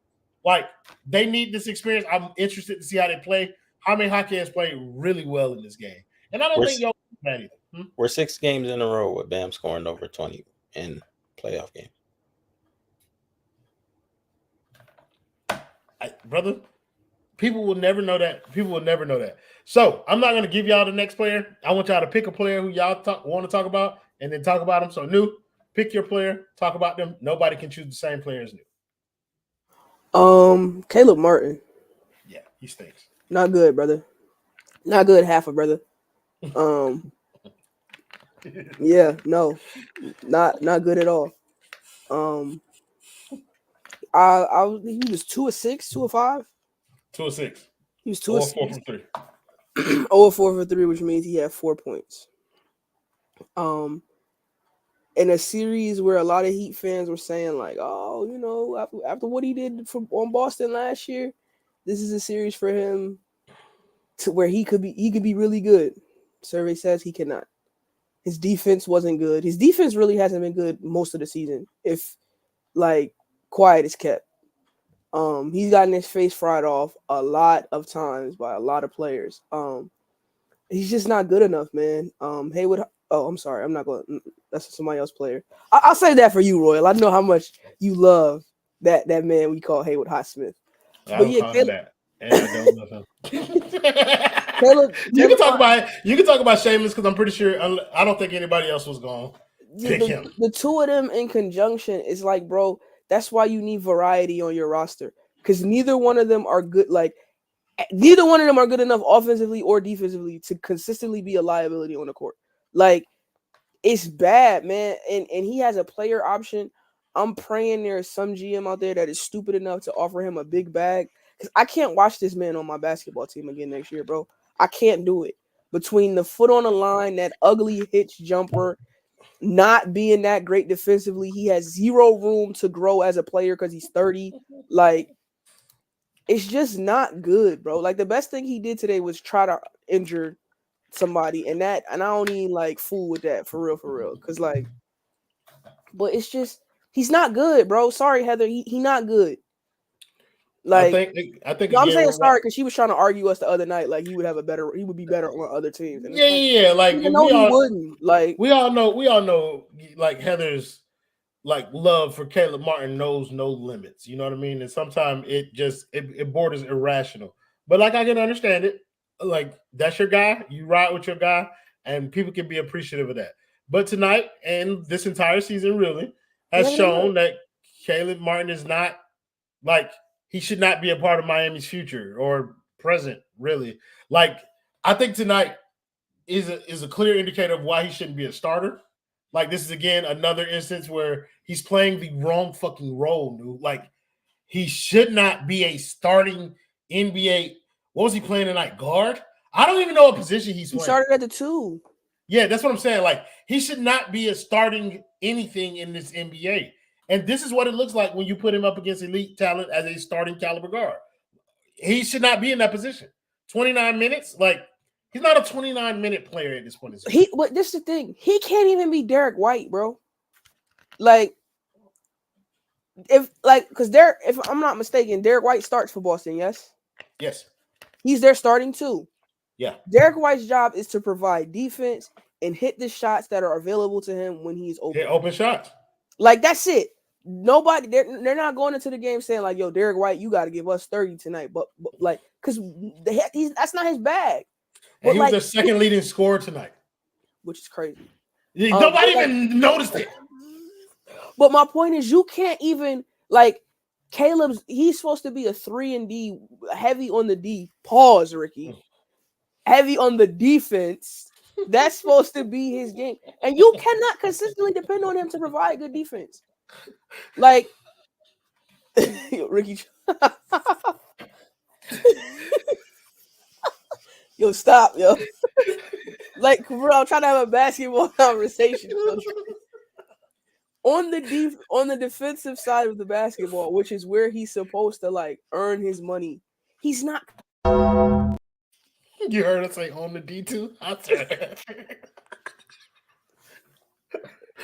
Like they need this experience. I'm interested to see how they play. Jaime Jaquez played really well in this game. And I don't think Jovic is bad either. We're 6 games in a row with Bam scoring over 20 in playoff game. Brother, people will never know that. So I'm not going to give y'all the next player. I want y'all to pick a player who y'all want to talk about and then talk about them. So, New, pick your player, talk about them. Nobody can choose the same player as New. Caleb Martin. Yeah, he stinks. Not good, brother. Not good, half a brother. Yeah, no, not good at all. He was 2 of 6, 2 of 5. 2 of 6. He was 2 of 4 from 3. 0 of 4 for 3, which means he had 4 points. In a series where a lot of Heat fans were saying like, oh, you know, after what he did on Boston last year, this is a series for him to where he could be really good. Survey says he cannot. His defense wasn't good. His defense really hasn't been good most of the season, if like quiet is kept. He's gotten his face fried off a lot of times by a lot of players. He's just not good enough, man. Haywood. Oh, I'm sorry. I'm not going. That's somebody else's player. I'll say that for you, Royal. I know how much you love that man we call Haywood Highsmith. I don't call him that. And I don't love him. You can talk about Seamus because I'm pretty sure I don't think anybody else was going to pick him. The two of them in conjunction is like, bro, that's why you need variety on your roster because neither one of them are good. Like, neither one of them are good enough offensively or defensively to consistently be a liability on the court. Like, it's bad, man. And he has a player option I'm praying there's some GM out there that is stupid enough to offer him a big bag. Because I can't watch this man on my basketball team again next year, bro. I can't do it. Between the foot on the line, that ugly hitch jumper, not being that great defensively, he has zero room to grow as a player because he's 30. Like, it's just not good, bro. Like, the best thing he did today was try to injure somebody, and I don't even like fool with that for real. Because like, but it's just he's not good, bro. Sorry, Heather, he not good. Like, I think I'm saying sorry because she was trying to argue us the other night. Like, he would be better on other teams. And yeah. Like, even though he wouldn't. Like, we all know. Like, Heather's like love for Caleb Martin knows no limits. You know what I mean? And sometimes it borders irrational. But like, I can understand it. Like, that's your guy. You ride with your guy, and people can be appreciative of that. But tonight and this entire season really has shown that Caleb Martin is not like. He should not be a part of Miami's future or present, really. Like, I think tonight is a clear indicator of why he shouldn't be a starter. Like, this is, again, another instance where he's playing the wrong fucking role, dude. Like, he should not be a starting NBA. What was he playing tonight? Guard? I don't even know what position he's playing. He started at the 2. Yeah, that's what I'm saying. Like, he should not be a starting anything in this NBA. And this is what it looks like when you put him up against elite talent as a starting caliber guard. He should not be in that position. 29 minutes? Like, he's not a 29-minute player at this point. But this is the thing. He can't even be Derek White, bro. Like, if I'm not mistaken, Derek White starts for Boston, yes? Yes. He's their starting 2. Yeah. Derek White's job is to provide defense and hit the shots that are available to him when he's open. Hit open shots. Like, that's it. Nobody, they're not going into the game saying like, "Yo, Derek White, you got to give us 30 tonight." But like, because that's not his bag. And he was their second leading scorer tonight, which is crazy. Nobody even noticed it. But my point is, you can't even like he's supposed to be a 3-and-D, heavy on the D. Pause, Ricky. Heavy on the defense. That's supposed to be his game, and you cannot consistently depend on him to provide good defense. Like, yo, Ricky, yo, stop, yo. Like, bro, I'm trying to have a basketball conversation. On the defensive side of the basketball, which is where he's supposed to like earn his money, he's not. You heard us say on the D2?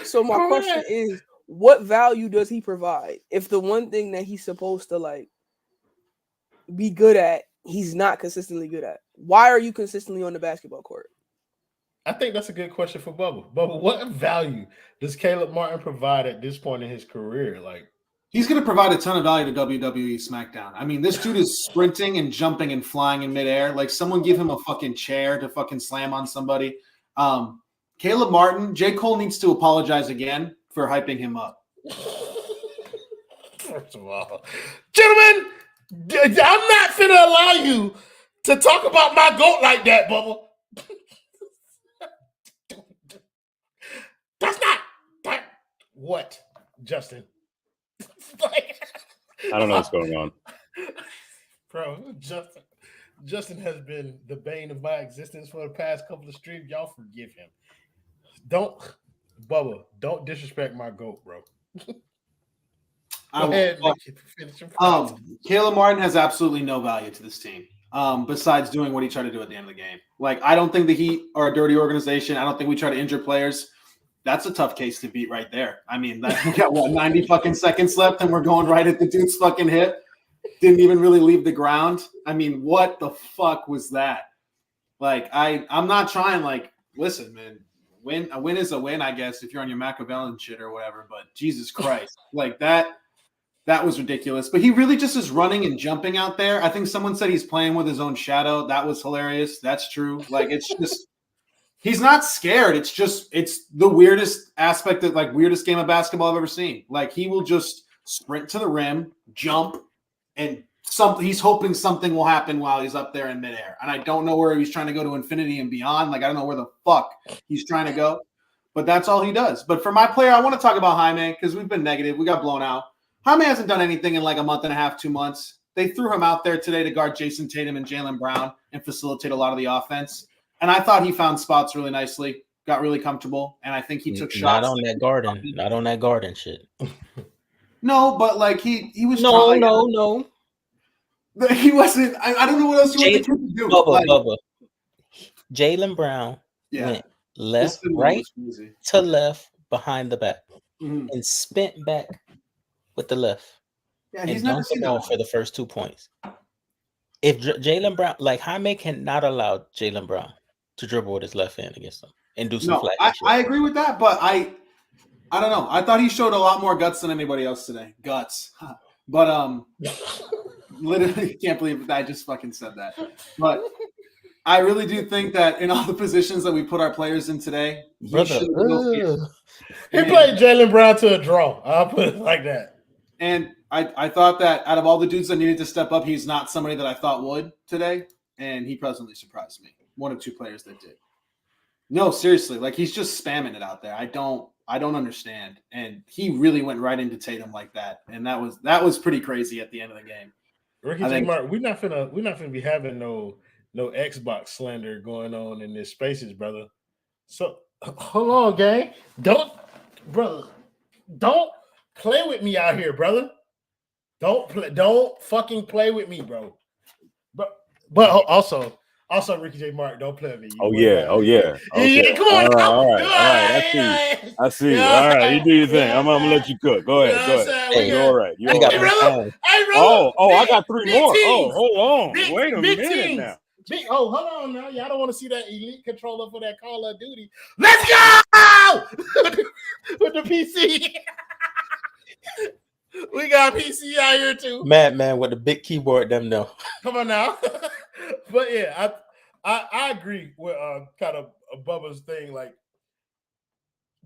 So my question is, what value does he provide if the one thing that he's supposed to like be good at, he's not consistently good at? Why are you consistently on the basketball court? I think that's a good question for Bubba. Bubba, what value does Caleb Martin provide at this point in his career? Like, he's going to provide a ton of value to WWE SmackDown. I mean, this dude is sprinting and jumping and flying in midair. Like, someone give him a fucking chair to fucking slam on somebody. Caleb Martin, J. Cole needs to apologize again for hyping him up. First of all, gentlemen, I'm not finna allow you to talk about my GOAT like that, Bubba. That's not that. What, Justin? I don't know what's going on, bro. Justin has been the bane of my existence for the past couple of streams. Y'all forgive him. Bubba, don't disrespect my GOAT, bro. Go ahead, finish your Caleb Martin has absolutely no value to this team, besides doing what he tried to do at the end of the game. Like, I don't think the Heat are a dirty organization. I don't think we try to injure players. That's a tough case to beat right there. I mean, we got 90 fucking seconds left, and we're going right at the dude's fucking hip. Didn't even really leave the ground. I mean, what the fuck was that? Like, I'm not trying. Like, listen, man, a win is a win, I guess, if you're on your Machiavellian shit or whatever. But Jesus Christ, like that was ridiculous. But he really just is running and jumping out there. I think someone said he's playing with his own shadow. That was hilarious. That's true. Like, it's just. He's not scared. It's the weirdest aspect of weirdest game of basketball I've ever seen. Like, he will just sprint to the rim, jump, and he's hoping something will happen while he's up there in midair. And I don't know where he's trying to go to infinity and beyond. Like, I don't know where the fuck he's trying to go. but that's all he does. But for my player, I want to talk about Jaime because we've been negative. We got blown out. Jaime hasn't done anything in like a month and a half, 2 months. They threw him out there today to guard Jason Tatum and Jaylen Brown and facilitate a lot of the offense. And I thought he found spots really nicely, got really comfortable, and I think he took shots. Not on that garden shit. No, but like he was No. He wasn't. I don't know what else you want the kid to do. Bubba. Jaylen Brown went left, right to left behind the back and spent back with the left. Yeah, and he's never seen that for the first 2 points. If Jaylen Brown, like Jaime cannot allow Jaylen Brown to dribble with his left hand against him and do some flat shit. I agree with that, but I don't know. I thought he showed a lot more guts than anybody else today. Guts. But literally can't believe that I just fucking said that. But I really do think that in all the positions that we put our players in today, he played Jaylen Brown to a draw. I'll put it like that. And I thought that out of all the dudes that needed to step up, he's not somebody that I thought would today, and he pleasantly surprised me. One of two players that did. No, seriously, like he's just spamming it out there. I don't understand, and he really went right into Tatum like that, and that was pretty crazy at the end of the game. Ricky J. Martin, we're not finna be having no Xbox slander going on in this spaces, brother. So hold on, gang. Don't play with me out here, brother. Don't fucking play with me, bro. But also Ricky J. Martin, don't play with me. Yeah. Okay. Yeah, come on. All right. I see. Yeah. All right, you do your thing. I'm gonna let you cook. Go ahead. Hey, you're all right. You're all right. Hey, brother. I got three more. Teams. Oh, hold on. Wait a minute teams. now. Hold on now. Y'all don't want to see that elite controller for that Call of Duty. Let's go with the PC. We got PC out here too. Man with the big keyboard, them know. Come on now. But yeah, I agree with kind of Bubba's thing. Like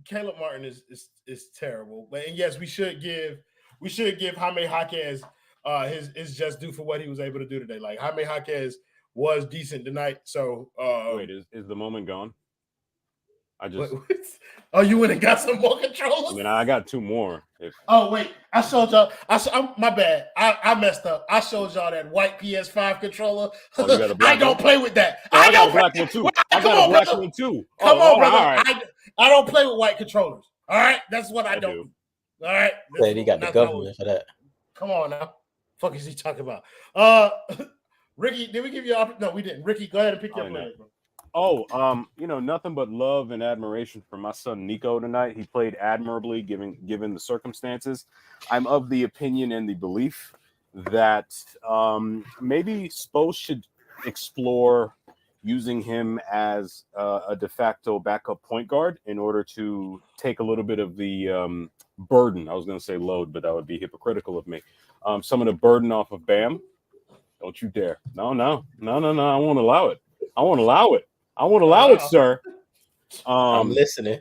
Caleb Martin is terrible. And yes, we should give Jaime Jaquez his just due for what he was able to do today. Like Jaime Jaquez was decent tonight. So wait, is the moment gone? You went and got some more controllers? I mean, I got two more. Oh wait, I showed y'all. My bad. I messed up. I showed y'all that white PS5 controller. I don't play with that. I got a black one too. I got a black one too. Come on, brother. Right. I don't play with white controllers. All right, that's what I don't do. All right. He got the government for that. Come on now. Fuck is he talking about? Ricky, did we give you no, we didn't. Ricky, go ahead and pick your player, bro. Nothing but love and admiration for my son Nico tonight. He played admirably given the circumstances. I'm of the opinion and the belief that maybe Spo should explore using him as a de facto backup point guard in order to take a little bit of the burden. I was going to say load, but that would be hypocritical of me. Some of the burden off of Bam. Don't you dare. No. I won't allow it. I won't allow it, sir. I'm listening.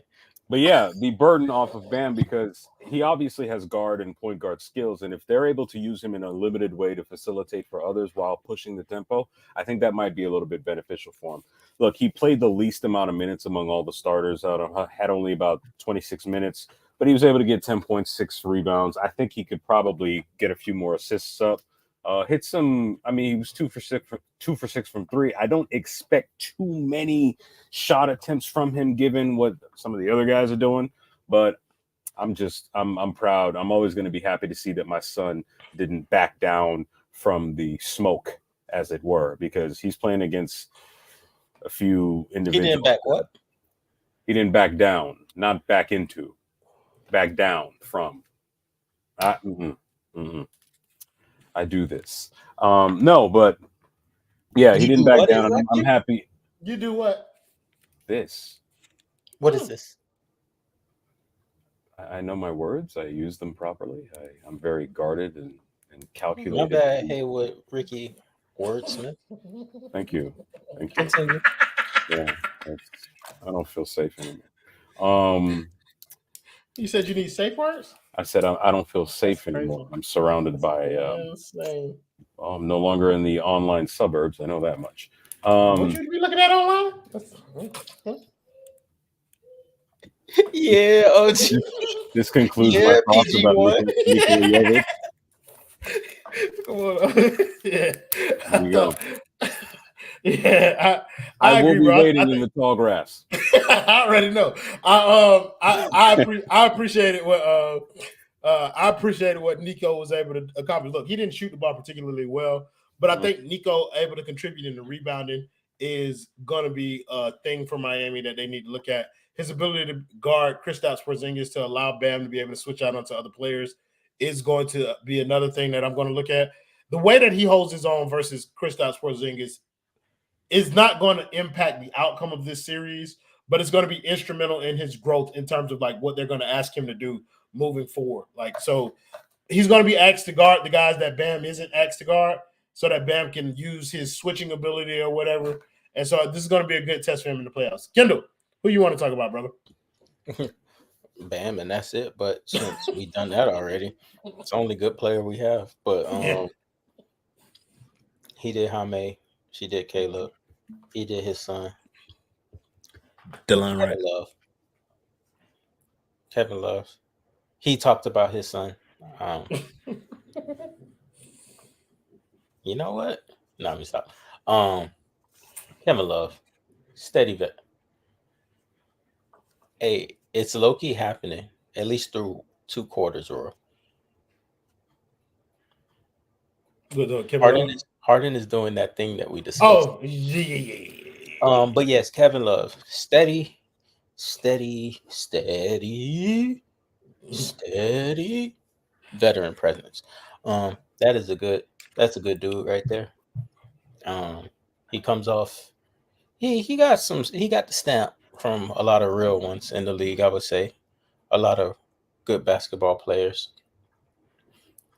But yeah, the burden off of Bam, because he obviously has guard and point guard skills. And if they're able to use him in a limited way to facilitate for others while pushing the tempo, I think that might be a little bit beneficial for him. Look, he played the least amount of minutes among all the starters. Had only about 26 minutes, but he was able to get 10 points, 6 rebounds. I think he could probably get a few more assists up. Hit some. I mean, he was 2 for 6 from 3. I don't expect too many shot attempts from him, given what some of the other guys are doing. But I'm proud. I'm always going to be happy to see that my son didn't back down from the smoke, as it were, because he's playing against a few individuals. He didn't back what? He didn't back down, not back into, back down from. I do this. No, but yeah, he didn't back down. I'm happy. You do what? This. What is this? I know my words. I use them properly. I'm very guarded and calculated. My bad. Hey, with Ricky Wordsmith. Thank you. Continue. Yeah, I don't feel safe anymore. You said you need safe words? I said I don't feel safe anymore. I'm surrounded by. I'm no longer in the online suburbs. I know that much. Would you be looking at online? Yeah, OG. This concludes Yeah, my thoughts about PG1. Nikola Jovic. Come on. Yeah. Here we go. Yeah, I will agree, be bro. waiting in the tall grass. I already know. I appreciated what I appreciated what Nico was able to accomplish. Look, he didn't shoot the ball particularly well, but I think Nico able to contribute in the rebounding is going to be a thing for Miami that they need to look at. His ability to guard Kristaps Porzingis to allow Bam to be able to switch out onto other players is going to be another thing that I'm going to look at. The way that he holds his own versus Kristaps Porzingis is not going to impact the outcome of this series, but it's going to be instrumental in his growth in terms of like what they're going to ask him to do moving forward. Like, so he's going to be asked to guard the guys that Bam isn't asked to guard so that Bam can use his switching ability or whatever. And so this is going to be a good test for him in the playoffs. Kendal, who you want to talk about, brother? Bam, and that's it. But since we done that already, it's the only good player we have. But he did Jaime, she did Caleb, he did his son. Dylan Wright. Kevin Love. He talked about his son. You know what? No, let me stop. Kevin Love, steady vet. Hey, it's low-key happening, at least through 2 quarters, or Harden is doing that thing that we discussed. Oh, yeah. But yes, Kevin Love, steady veteran presence. That's a good dude right there. He comes off. He got the stamp from a lot of real ones in the league. I would say a lot of good basketball players.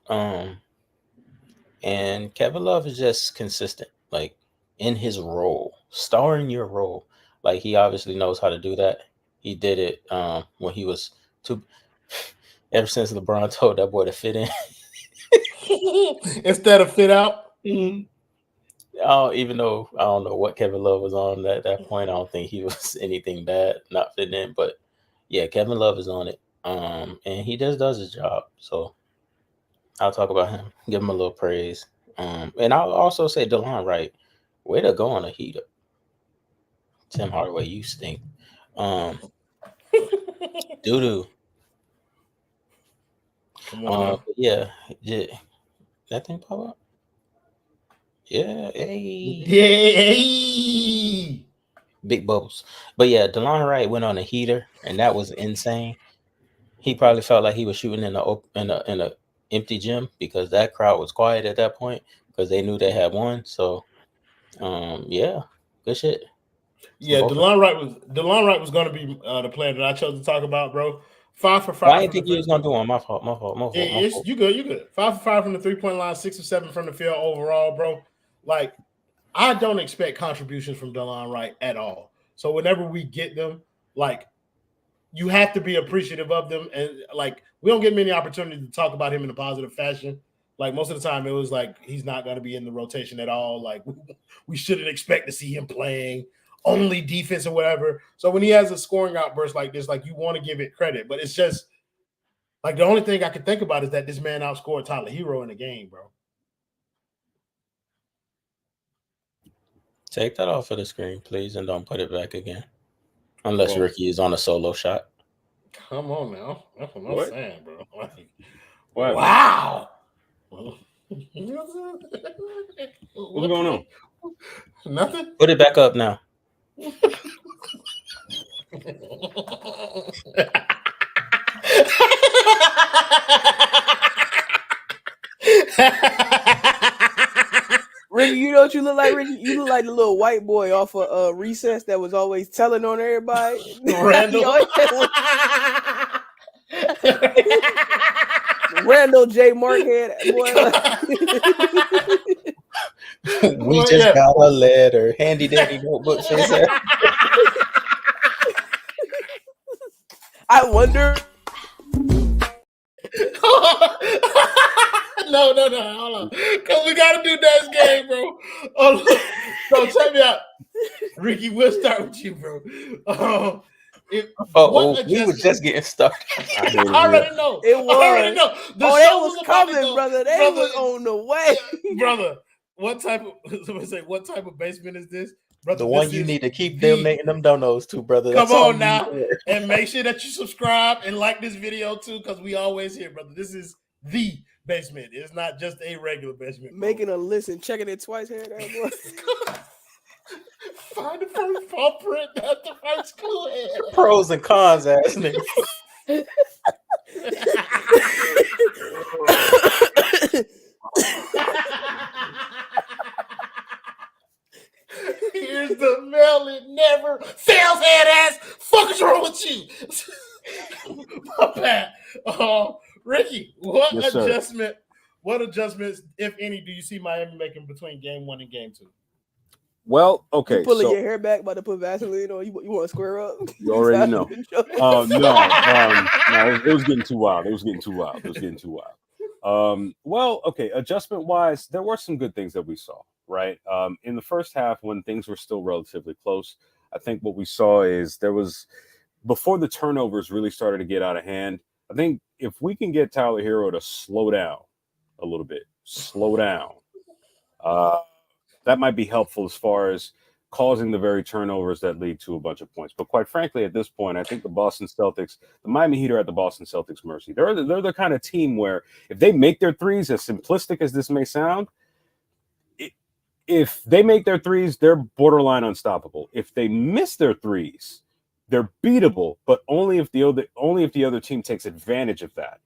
And Kevin Love is just consistent, like in his role, starring your role. Like he obviously knows how to do that. He did it when he was ever since LeBron told that boy to fit in instead of fit out. Even though I don't know what Kevin Love was on at that point, I don't think he was anything bad not fitting in. But yeah, Kevin Love is on it, and he just does his job. So I'll talk about him, give him a little praise, and I'll also say DeLon Wright, way to go on a heater. Tim Hardaway, you stink. Doo-doo. Come on. Yeah, that thing pop up. Yeah, hey. Big bubbles. But yeah, DeLon Wright went on a heater, and that was insane. He probably felt like he was shooting in a empty gym because that crowd was quiet at that point because they knew they had won. So, yeah, good shit. Yeah, DeLon Wright was going to be the player that I chose to talk about, bro. 5 for 5. I didn't think you was going to do it. My fault. You good. 5 for 5 from the 3-point line, 6 or 7 from the field overall, bro. Like, I don't expect contributions from DeLon Wright at all. So whenever we get them, like, you have to be appreciative of them. And, like, we don't get many opportunities to talk about him in a positive fashion. Like, most of the time, it was like he's not going to be in the rotation at all. Like, we shouldn't expect to see him playing only defense or whatever. So when he has a scoring outburst like this, like, you want to give it credit. But it's just, like, the only thing I can think about is that this man outscored Tyler Herro in the game, bro. Take that off of the screen, please, and don't put it back again. Unless Ricky is on a solo shot. Come on now. That's what I'm saying, bro. Like, What? wow. What's going on? Nothing? Put it back up now. Ricky, you know what you look like, Ricky? You look like the little white boy off of Recess that was always telling on everybody. Randall. Randall J. Markhead. Boy. We just got a letter. Handy dandy notebook says that. I wonder. No, hold on. Because we got to do next game, bro. So check me out. Ricky, we'll start with you, bro. We were just getting started. I already know. It was. I already know. The Oh, show they was about to coming, go. brother. They was on the way. Brother. What type of basement is this? Brother, The one you need to keep donating them donos to, brother. That's Come all on now. And make sure that you subscribe and like this video too, because we always here, brother. This is the basement. It's not just a regular basement. Making a list and checking it twice here. That boy. Find the first paw print, not the first clue. Pros and cons, ass nigga. Here's the mail. It never fails, head ass. Fuck is wrong with you? My bad. Ricky, what adjustments, if any, do you see Miami making between game 1 and game 2? Well, okay. You pulling your hair back, about to put Vaseline on. You want to square up? You already know. No, it was getting too wild. Well, okay. Adjustment wise, there were some good things that we saw. Right. In the first half, when things were still relatively close, I think what we saw is before the turnovers really started to get out of hand. I think if we can get Tyler Herro to slow down a little bit, that might be helpful as far as causing the very turnovers that lead to a bunch of points. But quite frankly, at this point, I think the Miami Heat are at the Boston Celtics' mercy. They're the kind of team where if they make their threes, as simplistic as this may sound, if they make their threes, they're borderline unstoppable. If they miss their threes, they're beatable, but only if the other team takes advantage of that.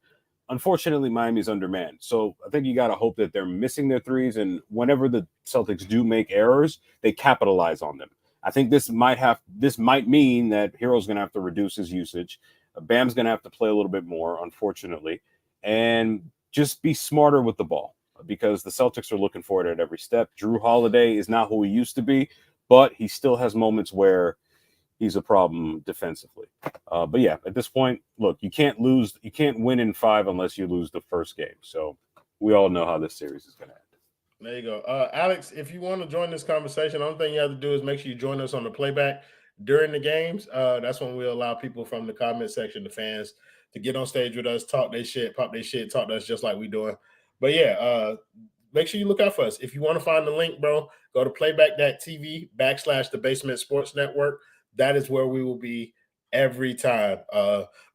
Unfortunately, Miami's undermanned. So I think you got to hope that they're missing their threes, and whenever the Celtics do make errors, they capitalize on them. I think this might mean that Herro's going to have to reduce his usage. Bam's going to have to play a little bit more, unfortunately, and just be smarter with the ball, because the Celtics are looking for it at every step. Drew Holiday is not who he used to be, but he still has moments where he's a problem defensively. But yeah, at this point, look, you can't win in 5 unless you lose the first game. So we all know how this series is going to end. There you go. Alex, if you want to join this conversation, the only thing you have to do is make sure you join us on the playback during the games. That's when we allow people from the comment section, the fans, to get on stage with us, talk their shit, pop their shit, talk to us just like we doing. But yeah, make sure you look out for us. If you want to find the link, bro, go to playback.tv/the Basement Sports Network. That is where we will be every time.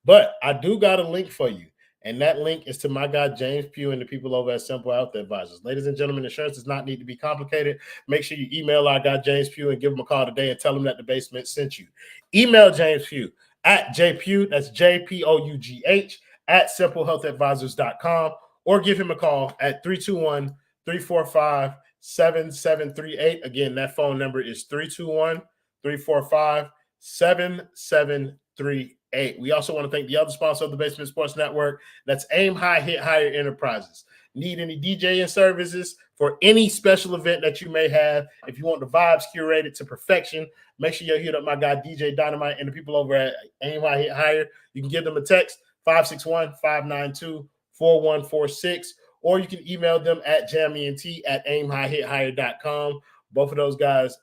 But I do got a link for you. And that link is to my guy, James Pugh, and the people over at Simple Health Advisors. Ladies and gentlemen, insurance does not need to be complicated. Make sure you email our guy, James Pugh, and give him a call today and tell him that the basement sent you. Email James Pugh at jpugh, that's JPOUGH, at simplehealthadvisors.com, or give him a call at 321-345-7738. Again, that phone number is 321-345-7738. We also want to thank the other sponsor of the Basement Sports Network. That's Aim High, Hit Higher Enterprises. Need any DJing services for any special event that you may have? If you want the vibes curated to perfection, make sure you hit up my guy, DJ Dynamite, and the people over at Aim High, Hit Higher. You can give them a text, 561-592-4146, or you can email them at jammynt@aimhighhithigher.com. Both of those guys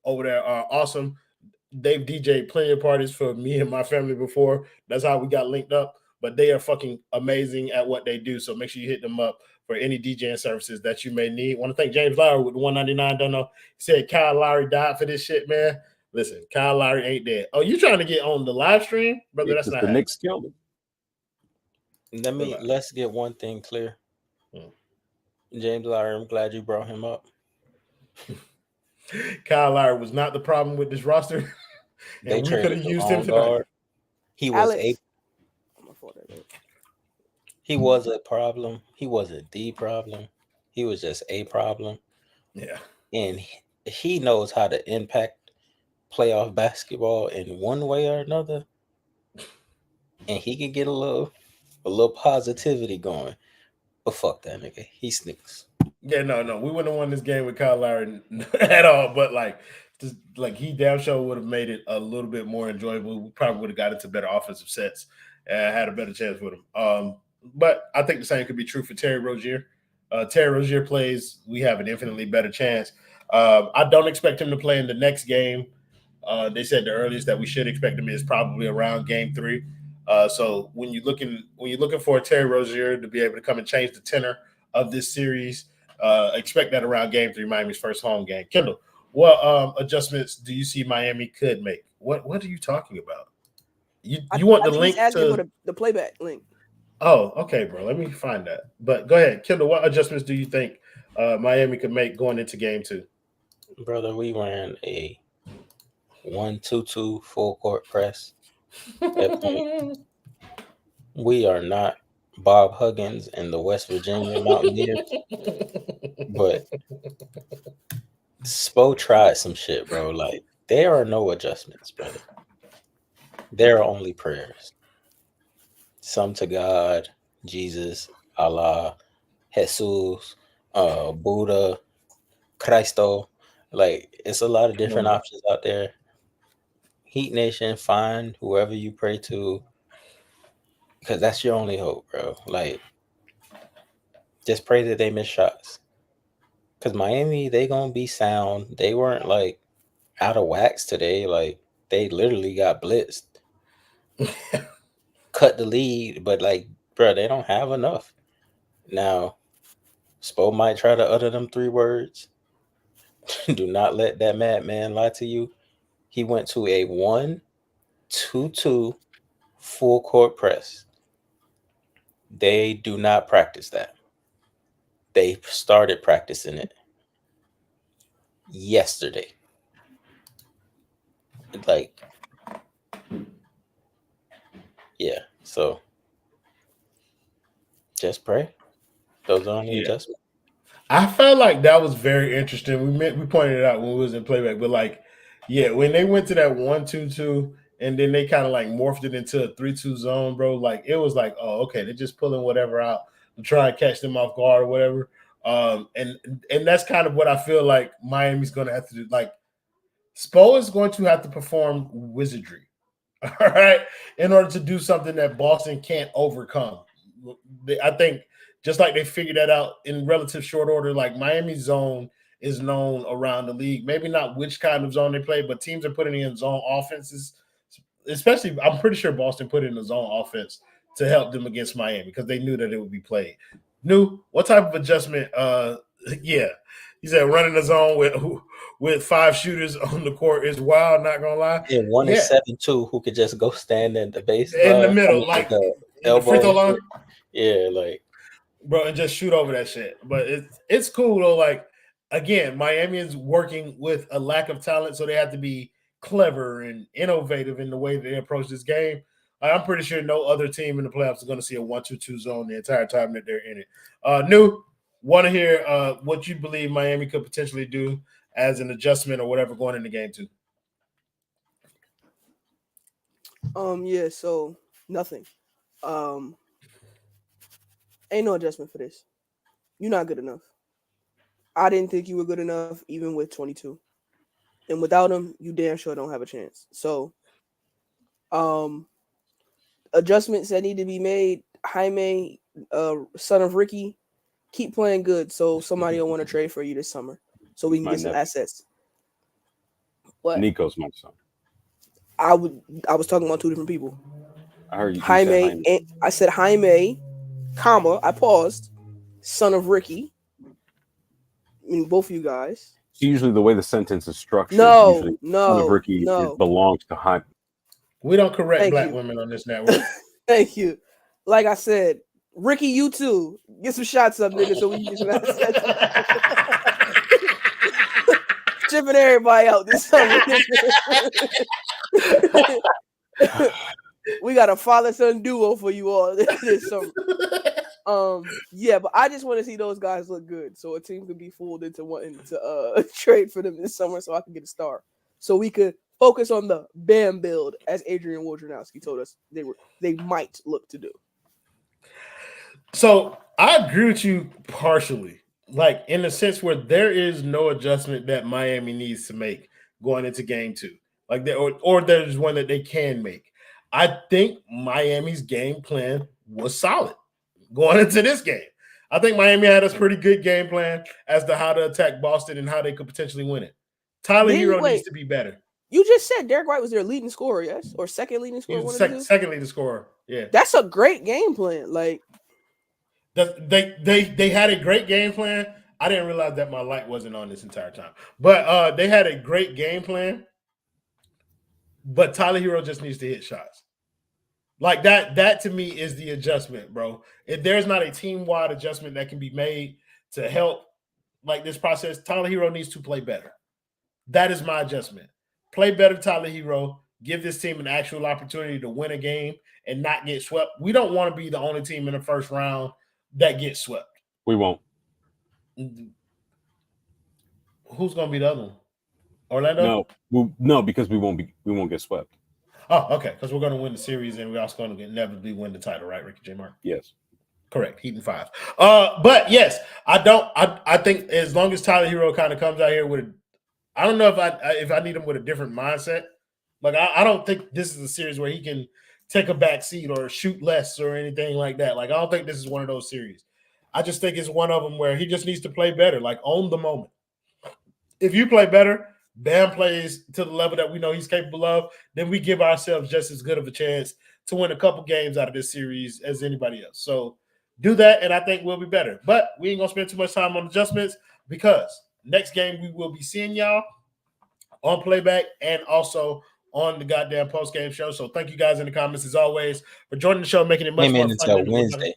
over there are awesome. They've DJ'd plenty of parties for me and my family before. That's how we got linked up. But they are fucking amazing at what they do. So make sure you hit them up for any DJing services that you may need. Want to thank James Lowry with the 199. Don't know. He said Kyle Lowry died for this shit, man. Listen, Kyle Lowry ain't dead. Oh, you trying to get on the live stream? Brother, that's not the Knicks killed him. Let's get one thing clear. James Lowry, I'm glad you brought him up. Kyle Lowry was not the problem with this roster. They we could have used him tonight. Guard. He was a problem. He wasn't the problem. He was just a problem. Yeah. And he knows how to impact playoff basketball in one way or another. And he can get a little positivity going. But fuck that nigga. He sneaks. Yeah, no. We wouldn't have won this game with Kyle Lowry at all. But he damn sure would have made it a little bit more enjoyable. We probably would have got into better offensive sets and had a better chance with him. But I think the same could be true for Terry Rozier. Terry Rozier plays, we have an infinitely better chance. I don't expect him to play in the next game. They said the earliest that we should expect him is probably around Game 3. So when you're looking for Terry Rozier to be able to come and change the tenor of this series, expect that around Game 3, Miami's first home game. Kendal, what adjustments do you see Miami could make? What are you talking about? You want the link asking to for the playback link. Oh, okay, bro. Let me find that. But go ahead, Kendal. What adjustments do you think Miami could make going into Game 2? Brother, we ran a 1-2-2 full court press. We are not Bob Huggins and the West Virginia Mountaineers, but Spo tried some shit, bro. Like, there are no adjustments, brother. There are only prayers. Some to God, Jesus, Allah, Jesus, Buddha, Christo. Like, it's a lot of different options out there. Heat Nation, find whoever you pray to, because that's your only hope, bro. Like, just pray that they miss shots. Because Miami, they gonna be sound. They weren't, like, out of wax today. Like, they literally got blitzed. Cut the lead, but, like, bro, they don't have enough. Now, Spo might try to utter them 3 words. Do not let that madman lie to you. He went to a 1-2-2 full court press. They do not practice that. They started practicing it yesterday. Like, yeah. So just pray. Those are only adjustments. I felt like that was very interesting. We pointed it out when we was in playback, but like, yeah, when they went to that 1-2-2 and then they kind of like morphed it into a 3-2 zone, bro. Like it was like, oh, okay, they're just pulling whatever out to try and catch them off guard or whatever. And that's kind of what I feel like Miami's going to have to do. Like, Spo is going to have to perform wizardry, all right, in order to do something that Boston can't overcome. I think just like they figured that out in relative short order, like Miami's zone is known around the league. Maybe not which kind of zone they play, but teams are putting in zone offenses. Especially, I'm pretty sure Boston put in a zone offense to help them against Miami because they knew that it would be played. What type of adjustment? Yeah, he said running the zone with 5 shooters on the court is wild. Not gonna lie. And one is 7'2" who could just go stand in the base in the middle, like the elbow. Free throw line. Yeah, like, bro, and just shoot over that shit. But it's cool though. Like, again, Miami is working with a lack of talent, so they have to be clever and innovative in the way that they approach this game. I'm pretty sure no other team in the playoffs is going to see a 1-2-2 zone the entire time that they're in it. Want to hear what you believe Miami could potentially do as an adjustment or whatever going into Game 2. Yeah, so nothing. Ain't no adjustment for this. You're not good enough. I didn't think you were good enough even with 22. And without him, you damn sure don't have a chance. So adjustments that need to be made. Jaime, son of Ricky, keep playing good so somebody will want to trade for you this summer so we can get some assets. What? Nico's my son. I was talking about 2 different people. I heard you. Jaime. And I said Jaime, comma, I paused, son of Ricky. I mean, both of you guys. Usually the way the sentence is structured. No. Son of Ricky belongs to Jaime. We don't correct black women on this network. Thank you. Like I said, Ricky, you too. Get some shots up, nigga, so we can get some assets. Chipping everybody out this summer. We got a father-son duo for you all this summer. Yeah, but I just want to see those guys look good, so a team could be fooled into wanting to trade for them this summer, so I can get a star, so we could focus on the Bam build, as Adrian Wojnarowski told us they might look to do. So I agree with you partially, like in the sense where there is no adjustment that Miami needs to make going into Game 2, like or there's one that they can make. I think Miami's game plan was solid going into this game. I think Miami had a pretty good game plan as to how to attack Boston and how they could potentially win it. Tyler Herro needs to be better. You just said Derek White was their leading scorer, yes, or second leading He scorer. was second leading scorer. Yeah, that's a great game plan. Like they had a great game plan. I didn't realize that my light wasn't on this entire time, but they had a great game plan. But Tyler Herro just needs to hit shots. Like that to me is the adjustment, bro. If there's not a team-wide adjustment that can be made to help like this process, Tyler Herro needs to play better. That is my adjustment. Play better, Tyler Herro. Give this team an actual opportunity to win a game and not get swept. We don't want to be the only team in the first round that gets swept. We won't. Who's going to be the other one? Orlando? No, because we won't get swept. Oh, okay. Because we're going to win the series and we're also going to inevitably win the title, right, Ricky J. Mark? Yes. Correct. Heat and 5. But yes, I think as long as Tyler Herro kind of comes out here with I don't know if I need him with a different mindset. Like I don't think this is a series where he can take a back seat or shoot less or anything like that. Like I don't think this is one of those series. I just think it's one of them where he just needs to play better, like own the moment. If you play better, Bam plays to the level that we know he's capable of, then we give ourselves just as good of a chance to win a couple games out of this series as anybody else. So do that, and I think we'll be better. But we ain't going to spend too much time on adjustments because next game we will be seeing y'all on playback and also on the goddamn post-game show. So thank you guys in the comments, as always, for joining the show, making it much more fun. Until Wednesday.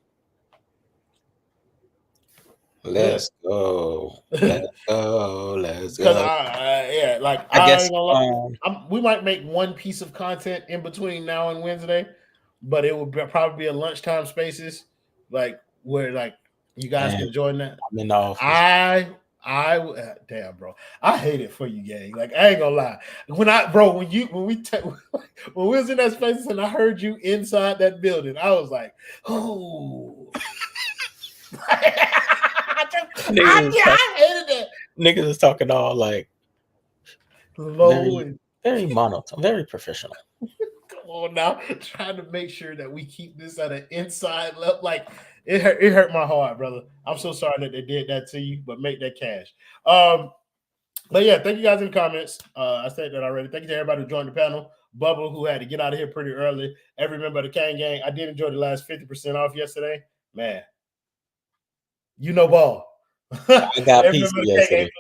Let's go. Let's go. Let's go. We might make one piece of content in between now and Wednesday, but it will probably be a lunchtime spaces, like where like you guys can join that. I'm in the office. Damn, bro, I hate it for you, gang. Like I ain't gonna lie, when we was in that space and I heard you inside that building, I was like, oh. I hated that. Niggas is talking all like low very monotone, very professional. Come on now, trying to make sure that we keep this at an inside level. Like it hurt my heart, brother. I'm so sorry that they did that to you, but make that cash. But yeah, thank you guys in the comments. I said that already. Thank you to everybody who joined the panel. Bubba, who had to get out of here pretty early. Every member of the Kane Gang. I did enjoy the last 50% off yesterday. Man, you know ball. I got pizza yesterday.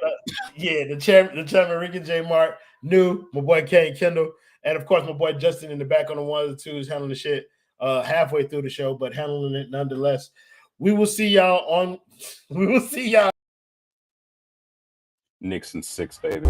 The chairman Ricky J. Mark, my boy Kane Kendal, and of course my boy Justin in the back on the ones and twos handling the shit halfway through the show, but handling it nonetheless. We will see y'all. Knicks in 6, baby.